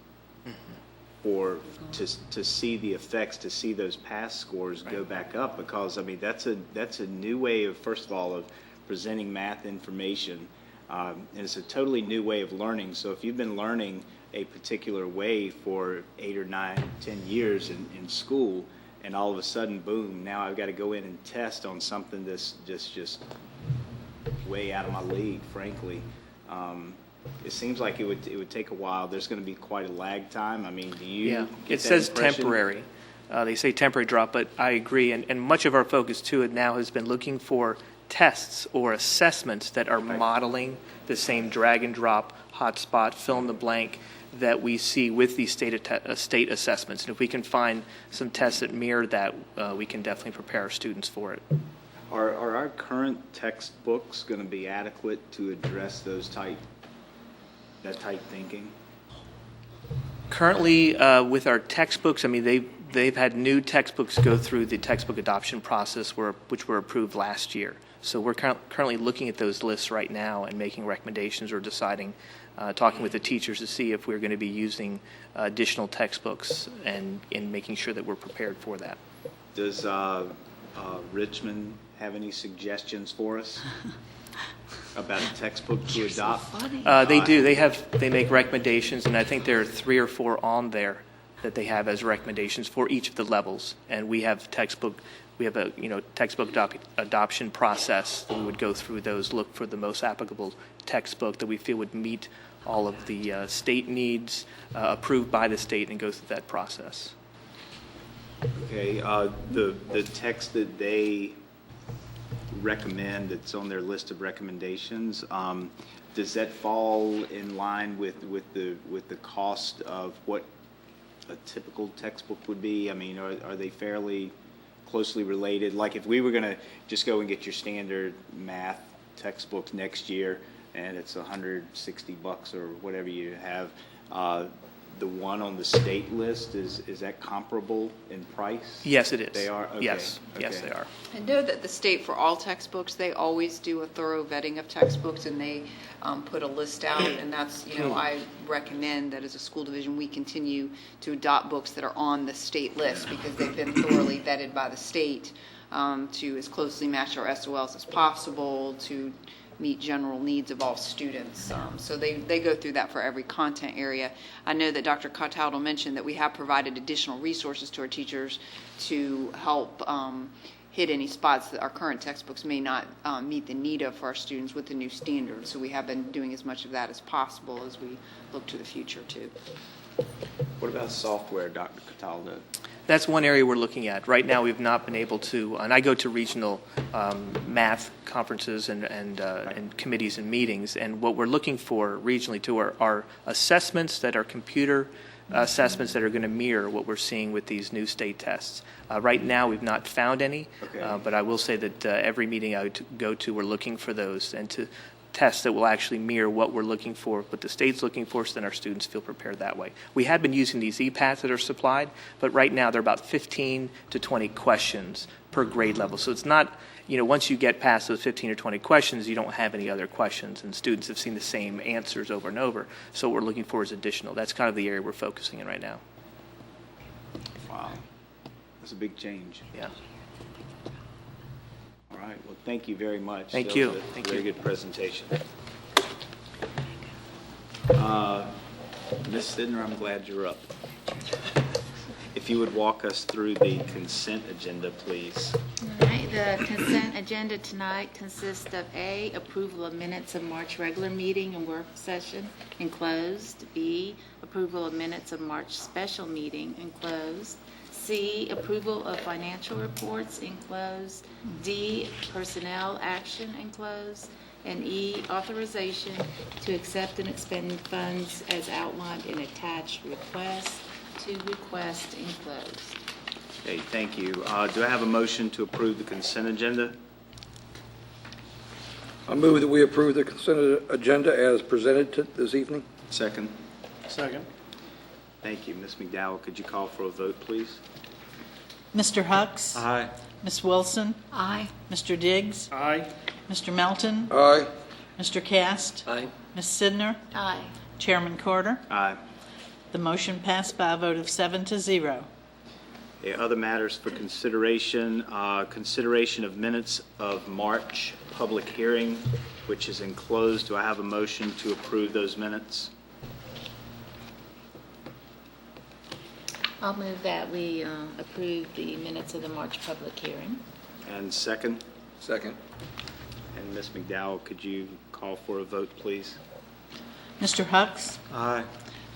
to see the effects, to see those pass scores go back up, because I mean that's a new way of, first of all, of presenting math information, and it's a totally new way of learning. So if you've been learning a particular way for 8 or 9, 10 years in school, and all of a sudden, boom, now I've got to go in and test on something that's just way out of my league, frankly. It seems like it would take a while. There's going to be quite a lag time. I mean, do you get it that says impression? temporary. They say temporary drop, but I agree. And much of our focus, too, it now has been looking for tests or assessments that are modeling the same drag and drop, hotspot, fill in the blank that we see with these state assessments. And if we can find some tests that mirror that, we can definitely prepare our students for it. Are our current textbooks going to be adequate to address that type thinking? Currently, with our textbooks, I mean, they've had new textbooks go through the textbook adoption process, which were approved last year. So we're currently looking at those lists right now and making recommendations or deciding, talking with the teachers to see if we're going to be using additional textbooks and making sure that we're prepared for that. Does Richmond have any suggestions for us about a textbook to adopt? They do. They make recommendations, and I think there are 3 or 4 on there that they have as recommendations for each of the levels. And we have textbook adoption process. We would go through those, look for the most applicable textbook that we feel would meet all of the state needs, approved by the state, and go through that process. Okay, the text that they recommend, that's on their list of recommendations, does that fall in line with the cost of what a typical textbook would be? I mean, are they fairly closely related? Like if we were going to just go and get your standard math textbook next year, and it's $160 or whatever you have, the one on the state list, is that comparable in price? Yes, it is. They are? Okay. Yes, okay. Yes, they are. I know that the state, for all textbooks, they always do a thorough vetting of textbooks, and they put a list out, and that's, I recommend that as a school division, we continue to adopt books that are on the state list, because they've been thoroughly vetted by the state to as closely match our SOLs as possible, to meet general needs of all students. So they go through that for every content area. I know that Dr. Cataldo mentioned that we have provided additional resources to our teachers to help hit any spots that our current textbooks may not meet the need of for our students with the new standards. So we have been doing as much of that as possible as we look to the future too. What about software, Dr. Cataldo? That's one area we're looking at. Right now, we've not been able to, and I go to regional math conferences and committees and meetings, and what we're looking for regionally too are assessments that are computer assessments that are going to mirror what we're seeing with these new state tests. Right now, we've not found any, but I will say that every meeting I go to, we're looking for those, and to tests that will actually mirror what we're looking for, what the state's looking for, so then our students feel prepared that way. We have been using these e-paths that are supplied, but right now they're about 15 to 20 questions per grade level. So it's not, once you get past those 15 or 20 questions, you don't have any other questions, and students have seen the same answers over and over. So what we're looking for is additional. That's kind of the area we're focusing in right now. Wow. That's a big change. Yeah. All right. Well, thank you very much. Thank you. That was a Thank very you. good presentation. Ms. Sidner, I'm glad you're up. If you would walk us through the consent agenda, please. All right, the consent agenda tonight consists of A, approval of minutes of March regular meeting and work session enclosed. B, approval of minutes of March special meeting enclosed. C, approval of financial reports enclosed. D, personnel action enclosed. And E, authorization to accept and expend funds as outlined in attached request to request enclosed. Okay, thank you. Do I have a motion to approve the consent agenda? I move that we approve the consent agenda as presented this evening. Second. Second. Thank you. Ms. McDowell, could you call for a vote, please? Mr. Hucks? Aye. Ms. Wilson? Aye. Mr. Diggs? Aye. Mr. Melton? Aye. Mr. Cast? Aye. Ms. Sidner? Aye. Chairman Carter? Aye. The motion passed by a vote of 7-0. Okay, other matters for consideration, consideration of minutes of March public hearing, which is enclosed. Do I have a motion to approve those minutes? I'll move that we approve the minutes of the March public hearing. And second? Second. And Ms. McDowell, could you call for a vote, please? Mr. Hucks? Aye.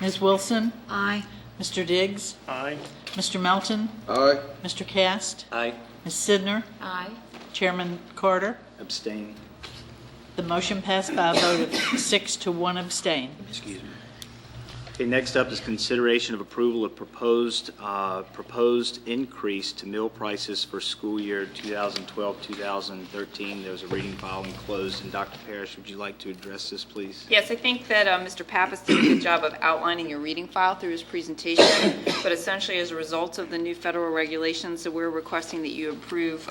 Ms. Wilson? Aye. Mr. Diggs? Aye. Mr. Melton? Aye. Mr. Cast? Aye. Ms. Sidner? Aye. Chairman Carter? Abstain. The motion passed by a vote of 6-1 abstain. Excuse me. Okay, next up is consideration of approval of proposed increase to meal prices for school year 2012-2013. There was a reading file enclosed. And Dr. Parrish, would you like to address this, please? Yes, I think that Mr. Pappas did a good job of outlining your reading file through his presentation, but essentially as a result of the new federal regulations, so we're requesting that you approve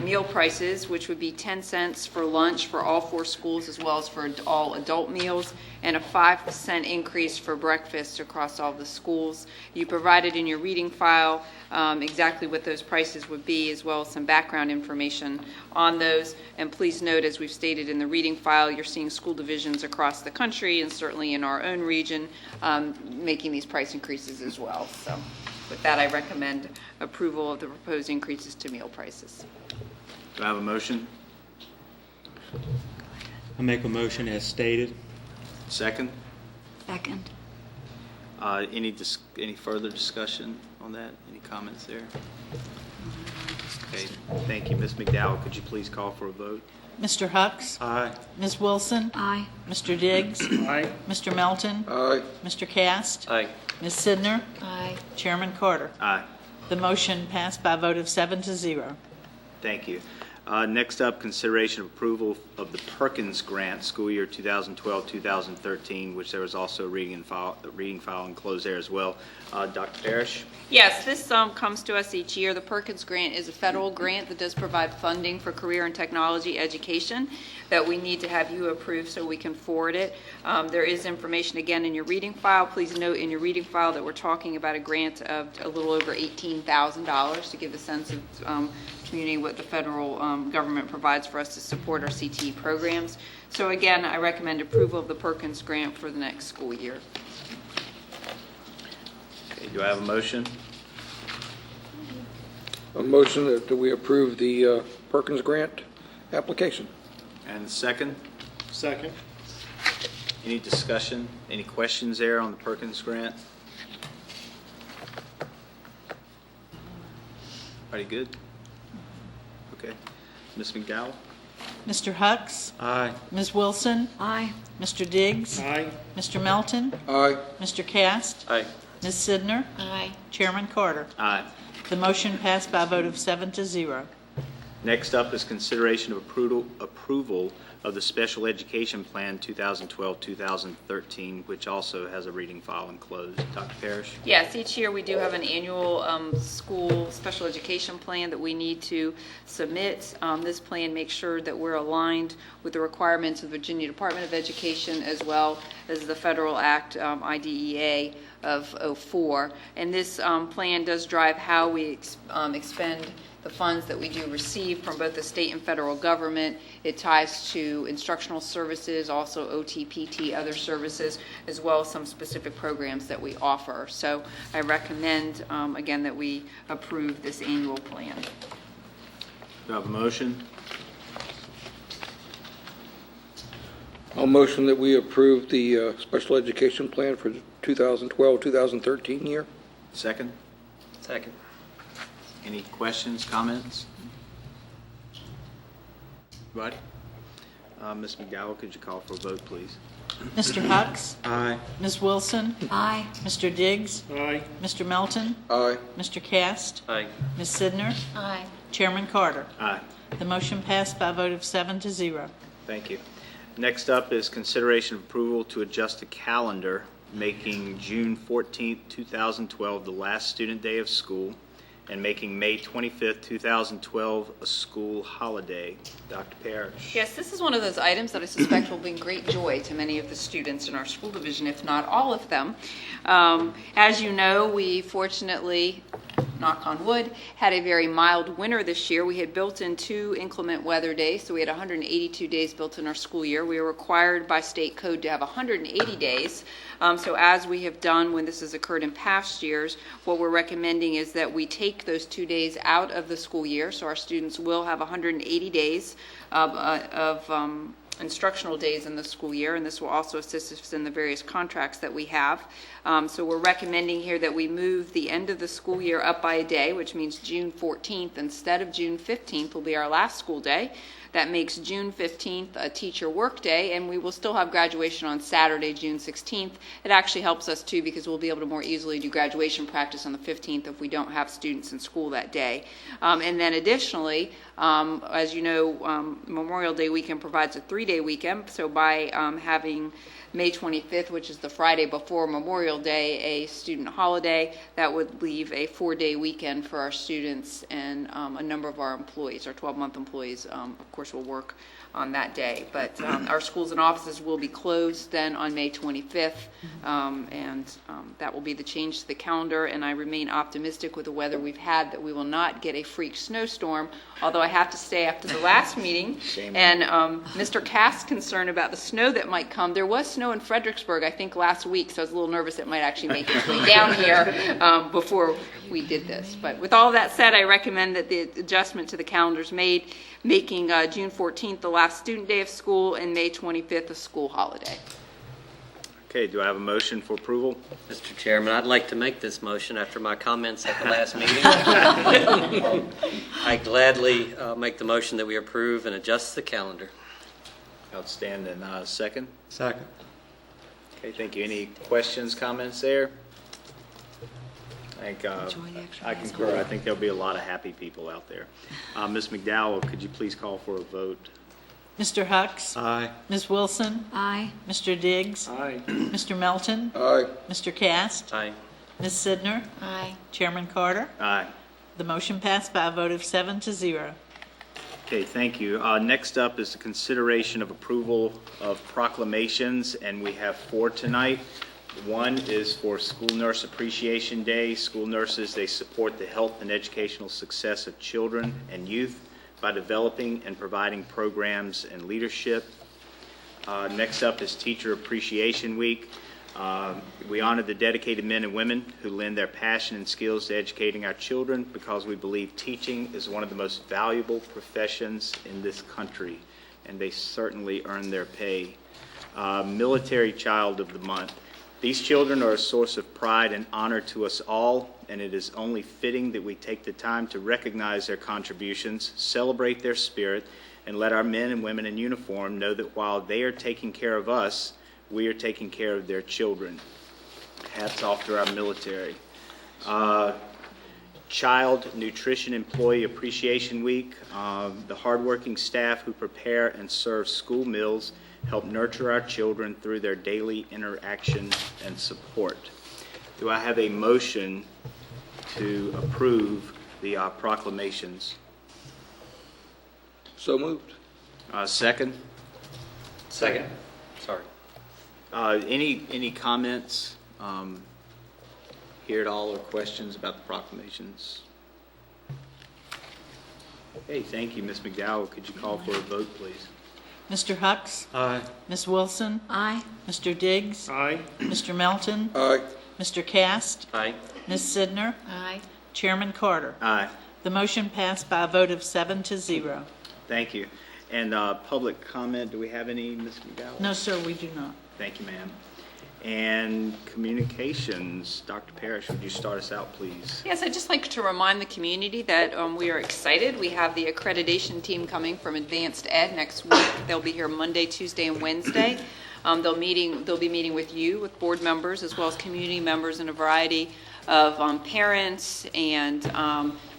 meal prices, which would be 10 cents for lunch for all 4 schools as well as for all adult meals, and a 5% increase for breakfast across all the schools. You provided in your reading file exactly what those prices would be, as well as some background information on those. And please note, as we've stated in the reading file, you're seeing school divisions across the country and certainly in our own region making these price increases as well. So with that, I recommend approval of the proposed increases to meal prices. Do I have a motion? I make a motion as stated. Second? Second. Any further discussion on that? Any comments there? Okay, thank you. Ms. McDowell, could you please call for a vote? Mr. Hucks? Aye. Ms. Wilson? Aye. Mr. Diggs? Aye. Mr. Melton? Aye. Mr. Cast? Aye. Ms. Sidner? Aye. Chairman Carter? Aye. The motion passed by a vote of 7-0. Thank you. Next up, consideration of approval of the Perkins Grant, school year 2012-2013, which there was also a reading file enclosed there as well. Dr. Parrish? Yes, this comes to us each year. The Perkins Grant is a federal grant that does provide funding for career and technology education that we need to have you approve so we can forward it. There is information again in your reading file. Please note in your reading file that we're talking about a grant of a little over $18,000 to give a sense of community what the federal government provides for us to support our CTE programs. So again, I recommend approval of the Perkins Grant for the next school year. Okay, do I have a motion? A motion that we approve the Perkins Grant application. And second? Second. Any discussion? Any questions there on the Perkins Grant? Everybody good? Okay. Ms. McDowell? Mr. Hucks? Aye. Ms. Wilson? Aye. Mr. Diggs? Aye. Mr. Melton? Aye. Mr. Cast? Aye. Ms. Sidner? Aye. Chairman Carter? Aye. The motion passed by a vote of 7-0. Next up is consideration of approval of the Special Education Plan 2012-2013, which also has a reading file enclosed. Dr. Parrish? Yes, each year we do have an annual school special education plan that we need to submit. This plan makes sure that we're aligned with the requirements of the Virginia Department of Education as well as the Federal Act, IDEA of 04. And this plan does drive how we expend the funds that we do receive from both the state and federal government. It ties to instructional services, also OT, PT, other services, as well as some specific programs that we offer. So I recommend, again, that we approve this annual plan. Do I have a motion? I'll motion that we approve the special education plan for the 2012-2013 year. Second? Second. Any questions, comments? Anybody? Ms. McDowell, could you call for a vote, please? Mr. Hucks? Aye. Ms. Wilson? Aye. Mr. Diggs? Aye. Mr. Melton? Aye. Mr. Cast? Aye. Ms. Sidner? Aye. Chairman Carter? Aye. The motion passed by a vote of 7-0. Thank you. Next up is consideration of approval to adjust the calendar, making June 14th, 2012 the last student day of school, and making May 25th, 2012 a school holiday. Dr. Parrish. Yes, this is one of those items that I suspect will bring great joy to many of the students in our school division, if not all of them. As you know, we fortunately, knock on wood, had a very mild winter this year. We had built in 2 inclement weather days, so we had 182 days built in our school year. We are required by state code to have 180 days. So as we have done when this has occurred in past years, what we're recommending is that we take those 2 days out of the school year, so our students will have 180 days of instructional days in the school year, and this will also assist us in the various contracts that we have. So we're recommending here that we move the end of the school year up by a day, which means June 14th instead of June 15th will be our last school day. That makes June 15th a teacher work day, and we will still have graduation on Saturday, June 16th. It actually helps us, too, because we'll be able to more easily do graduation practice on the 15th if we don't have students in school that day. And then additionally, as you know, Memorial Day weekend provides a 3-day weekend, so by having May 25th, which is the Friday before Memorial Day, a student holiday, that would leave a 4-day weekend for our students and a number of our employees. Our 12-month employees, of course, will work on that day. But our schools and offices will be closed then on May 25th, and that will be the change to the calendar. And I remain optimistic with the weather we've had that we will not get a freak snowstorm, although I have to say after the last meeting and Mr. Cass' concern about the snow that might come, there was snow in Fredericksburg, I think, last week, so I was a little nervous it might actually make its way down here before we did this. But with all that said, I recommend that the adjustment to the calendar is made, making June 14th the last student day of school and May 25th a school holiday. Okay, do I have a motion for approval? Mr. Chairman, I'd like to make this motion after my comments at the last meeting. I gladly make the motion that we approve and adjust the calendar. Outstanding. Second? Second. Okay, thank you. Any questions, comments there? I think I concur. I think there'll be a lot of happy people out there. Ms. McDowell, could you please call for a vote? Mr. Hucks? Aye. Ms. Wilson? Aye. Mr. Diggs? Aye. Mr. Melton? Aye. Mr. Cast? Aye. Ms. Sidner? Aye. Chairman Carter? Aye. The motion passed by a vote of 7-0. Okay, thank you. Next up is the consideration of approval of proclamations, and we have 4 tonight. One is for School Nurse Appreciation Day. School nurses, they support the health and educational success of children and youth by developing and providing programs and leadership. Next up is Teacher Appreciation Week. We honor the dedicated men and women who lend their passion and skills to educating our children because we believe teaching is one of the most valuable professions in this country, and they certainly earn their pay. Military Child of the Month. These children are a source of pride and honor to us all, and it is only fitting that we take the time to recognize their contributions, celebrate their spirit, and let our men and women in uniform know that while they are taking care of us, we are taking care of their children. Hats off to our military. Child Nutrition Employee Appreciation Week. The hardworking staff who prepare and serve school meals help nurture our children through their daily interaction and support. Do I have a motion to approve the proclamations? So moved. Second? Second. Sorry. Any comments here at all or questions about the proclamations? Okay, thank you. Ms. McDowell, could you call for a vote, please? Mr. Hucks? Aye. Ms. Wilson? Aye. Mr. Diggs? Aye. Mr. Melton? Aye. Mr. Cast? Aye. Ms. Sidner? Aye. Chairman Carter? Aye. The motion passed by a vote of 7-0. Thank you. And public comment, do we have any, Ms. McDowell? No, sir, we do not. Thank you, ma'am. And communications, Dr. Parrish, would you start us out, please? Yes, I'd just like to remind the community that we are excited. We have the accreditation team coming from Advanced Ed next week. They'll be here Monday, Tuesday, and Wednesday. They'll be meeting with you, with board members, as well as community members and a variety of parents and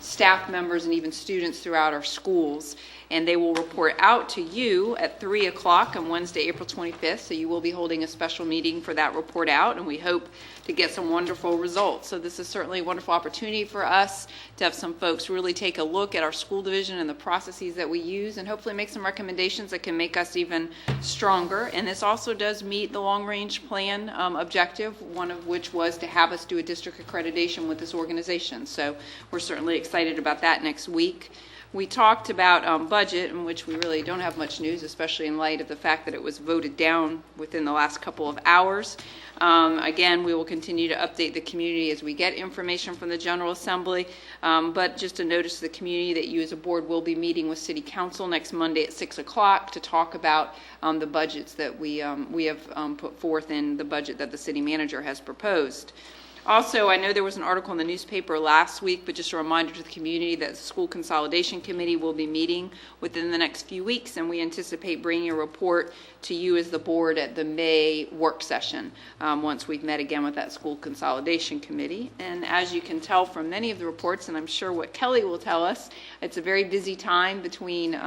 staff members and even students throughout our schools. and they will report out to you at 3 o'clock on Wednesday, April 25th. So you will be holding a special meeting for that report out, and we hope to get some wonderful results. So this is certainly a wonderful opportunity for us to have some folks really take a look at our school division and the processes that we use, and hopefully make some recommendations that can make us even stronger. And this also does meet the long-range plan objective, one of which was to have us do a district accreditation with this organization. So we're certainly excited about that next week. We talked about budget, in which we really don't have much news, especially in light of the fact that it was voted down within the last couple of hours. Again, we will continue to update the community as we get information from the General Assembly. But just a notice to the community that you as a board will be meeting with City Council next Monday at 6 o'clock to talk about the budgets that we have put forth in the budget that the city manager has proposed. Also, I know there was an article in the newspaper last week, but just a reminder to the community that the School Consolidation Committee will be meeting within the next few weeks, and we anticipate bringing a report to you as the board at the May work session once we've met again with that School Consolidation Committee. And as you can tell from many of the reports, and I'm sure what Kelly will tell us, it's a very busy time between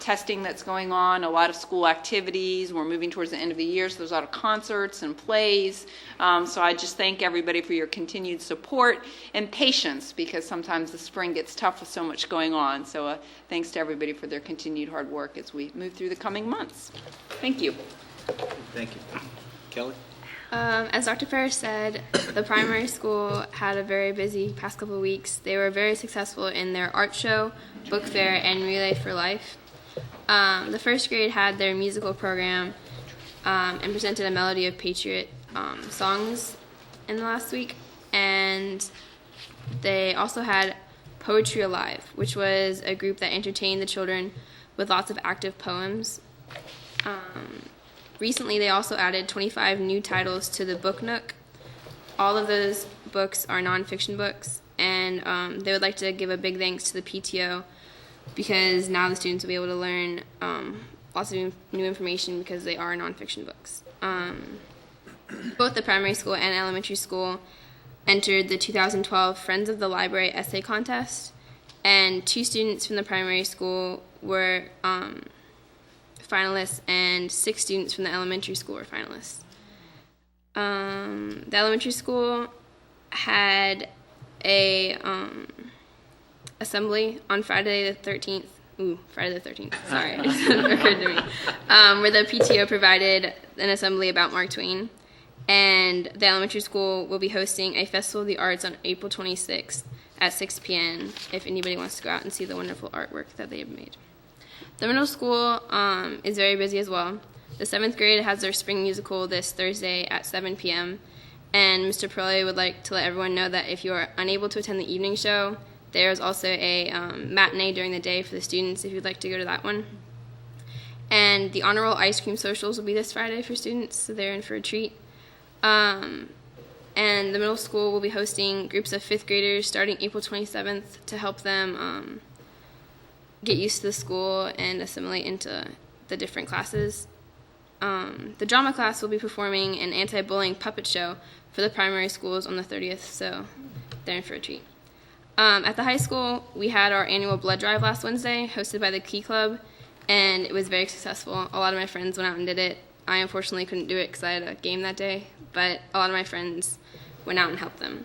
testing that's going on, a lot of school activities. We're moving towards the end of the year, so there's a lot of concerts and plays. So I just thank everybody for your continued support and patience, because sometimes the spring gets tough with so much going on. So thanks to everybody for their continued hard work as we move through the coming months. Thank you. Thank you. Kelly? As Dr. Ferris said, the primary school had a very busy past couple of weeks. They were very successful in their art show, book fair, and Relay for Life. The first grade had their musical program and presented a melody of patriot songs in the last week. And they also had Poetry Alive, which was a group that entertained the children with lots of active poems. Recently, they also added 25 new titles to the Book Nook. All of those books are nonfiction books, and they would like to give a big thanks to the PTO, because now the students will be able to learn lots of new information because they are nonfiction books. Both the primary school and elementary school entered the 2012 Friends of the Library Essay Contest, and 2 students from the primary school were finalists, and 6 students from the elementary school were finalists. The elementary school had a assembly on Friday the 13th. Friday the 13th, sorry, it occurred to me. Where the PTO provided an assembly about Mark Twain. And the elementary school will be hosting a Festival of the Arts on April 26th at 6 p.m. if anybody wants to go out and see the wonderful artwork that they have made. The middle school is very busy as well. The 7th grade has their spring musical this Thursday at 7 p.m. And Mr. Perle would like to let everyone know that if you are unable to attend the evening show, there is also a matinee during the day for the students if you'd like to go to that one. And the honor roll ice cream socials will be this Friday for students, so they're in for a treat. And the middle school will be hosting groups of 5th graders starting April 27th to help them get used to the school and assimilate into the different classes. The drama class will be performing an anti-bullying puppet show for the primary schools on the 30th, so they're in for a treat. At the high school, we had our annual blood drive last Wednesday, hosted by the Key Club, and it was very successful. A lot of my friends went out and did it. I unfortunately couldn't do it because I had a game that day, but a lot of my friends went out and helped them.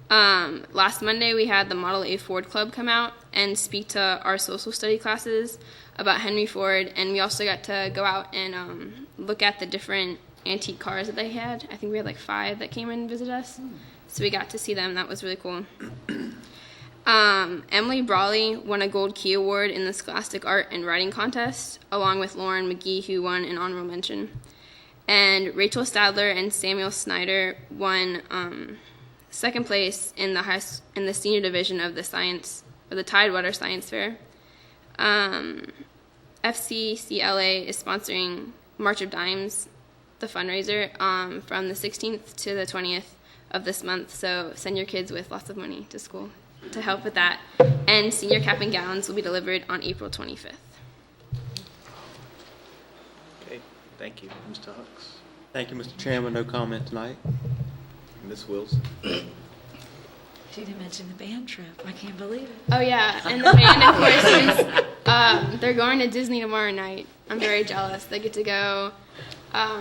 Last Monday, we had the Model A Ford Club come out and speak to our social study classes about Henry Ford, and we also got to go out and look at the different antique cars that they had. I think we had like 5 that came and visited us, so we got to see them. That was really cool. Emily Brawley won a Gold Key Award in the Scholastic Art and Writing Contest, along with Lauren McGee, who won an honorable mention. And Rachel Stadler and Samuel Snyder won second place in the senior division of the Tidewater Science Fair. FCCLA is sponsoring March of Dimes, the fundraiser, from the 16th to the 20th of this month. So send your kids with lots of money to school to help with that. And senior cap and gowns will be delivered on April 25th. Okay, thank you. Mr. Hux. Thank you, Mr. Chairman. No comment tonight. Ms. Wilson. She didn't mention the band trip. I can't believe it. Oh, yeah, and the band, of course, is They're going to Disney tomorrow night. I'm very jealous. They get to go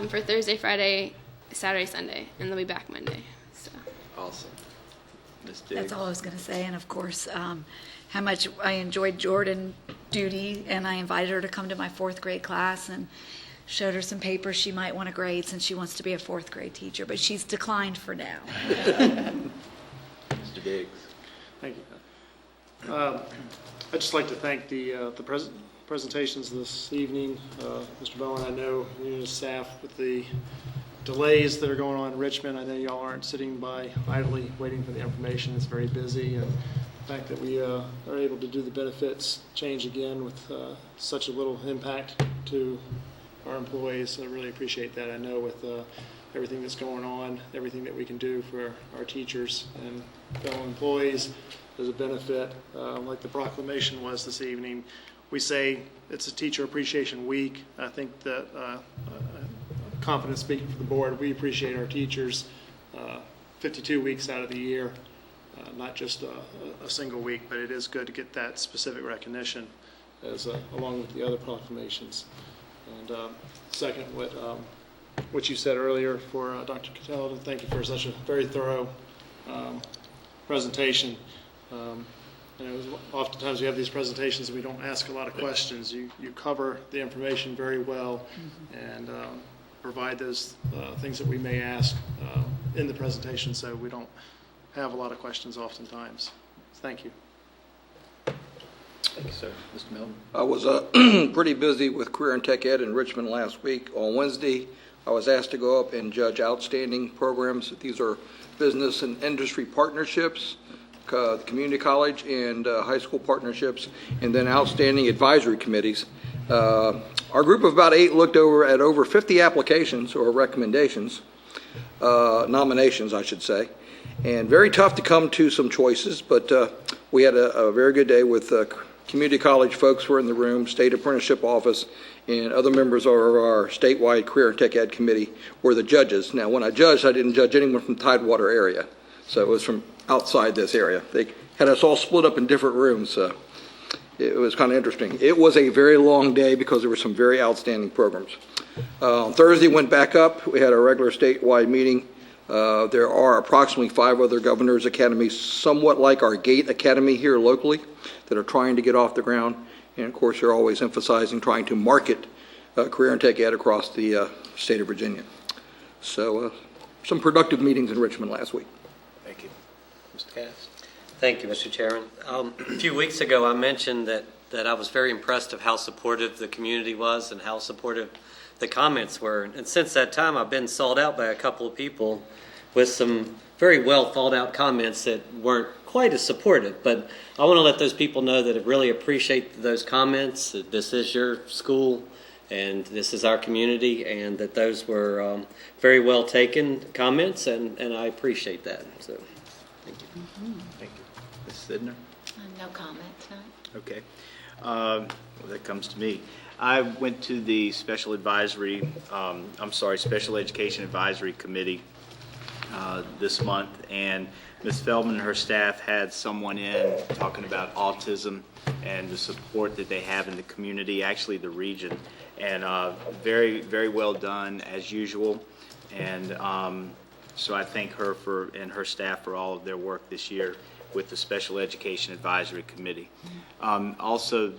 for Thursday, Friday, Saturday, Sunday, and they'll be back Monday. So. Awesome. Ms. Diggs. That's all I was going to say. And of course, how much I enjoyed Jordan Duty, and I invited her to come to my 4th grade class and showed her some papers she might want to grade since she wants to be a 4th grade teacher, but she's declined for now. Mr. Diggs. Thank you. I'd just like to thank the presentations this evening. Mr. Bowen, I know you and his staff with the delays that are going on in Richmond. I know y'all aren't sitting by idly waiting for the information. It's very busy, and the fact that we are able to do the benefits change again with such a little impact to our employees, I really appreciate that. I know with everything that's going on, everything that we can do for our teachers and fellow employees, there's a benefit. Like the proclamation was this evening, we say it's a Teacher Appreciation Week. I think that confident speaking for the board, we appreciate our teachers 52 weeks out of the year, not just a single week, but it is good to get that specific recognition as along with the other proclamations. And second, what you said earlier for Dr. Cattell, thank you for such a very thorough presentation. Oftentimes we have these presentations and we don't ask a lot of questions. You cover the information very well and provide those things that we may ask in the presentation, so we don't have a lot of questions oftentimes. Thank you. Thank you, sir. Mr. Milton. I was pretty busy with Career and Tech Ed in Richmond last week. On Wednesday, I was asked to go up and judge outstanding programs. These are business and industry partnerships, the community college and high school partnerships, and then outstanding advisory committees. Our group of about 8 looked at over 50 applications or recommendations, nominations, I should say, and very tough to come to some choices, but we had a very good day with community college folks were in the room, state apprenticeship office, and other members of our statewide Career and Tech Ed committee were the judges. Now, when I judged, I didn't judge anyone from Tidewater area, so it was from outside this area. They had us all split up in different rooms. It was kind of interesting. It was a very long day because there were some very outstanding programs. On Thursday, went back up. We had a regular statewide meeting. There are approximately 5 other governors' academies, somewhat like our GATE Academy here locally, that are trying to get off the ground. And of course, they're always emphasizing trying to market Career and Tech Ed across the state of Virginia. So some productive meetings in Richmond last week. Thank you. Mr. Cass. Thank you, Mr. Chairman. A few weeks ago, I mentioned that I was very impressed of how supportive the community was and how supportive the comments were. And since that time, I've been sought out by a couple of people with some very well thought out comments that weren't quite as supportive. But I want to let those people know that I really appreciate those comments, that this is your school and this is our community, and that those were very well taken comments, and I appreciate that. So, thank you. Thank you. Ms. Sidner? No comment tonight. Okay. Well, that comes to me. I went to the Special Education Advisory Committee this month, and Ms. Feldman and her staff had someone in talking about autism and the support that they have in the community, actually the region, and very, very well done as usual. And so I thank her and her staff for all of their work this year with the Special Education Advisory Committee. Also,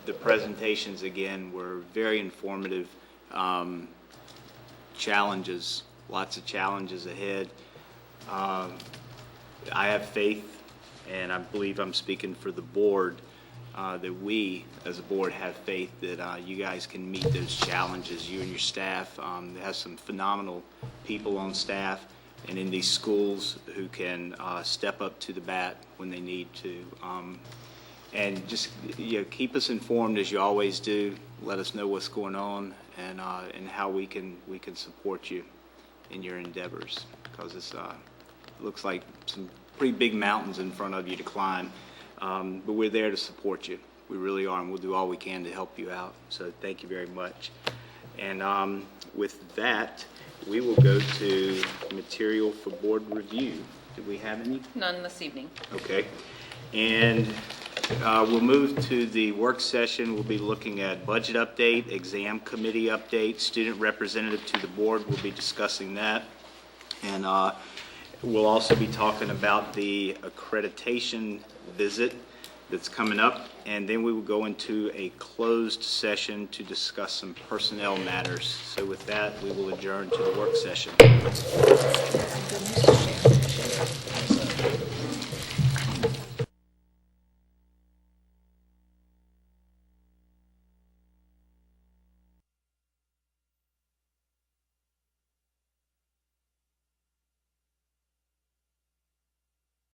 the presentations again were very informative. Challenges, lots of challenges ahead. I have faith, and I believe I'm speaking for the board, that we as a board have faith that you guys can meet those challenges, you and your staff. They have some phenomenal people on staff and in these schools who can step up to the bat when they need to. And just keep us informed as you always do. Let us know what's going on and how we can support you in your endeavors, because it looks like some pretty big mountains in front of you to climb. But we're there to support you. We really are, and we'll do all we can to help you out. So thank you very much. And with that, we will go to material for board review. Do we have any? None this evening. Okay. And We'll move to the work session. We'll be looking at budget update, exam committee update, student representative to the board. We'll be discussing that. And we'll also be talking about the accreditation visit that's coming up. And then we will go into a closed session to discuss some personnel matters. So with that, we will adjourn to the work session.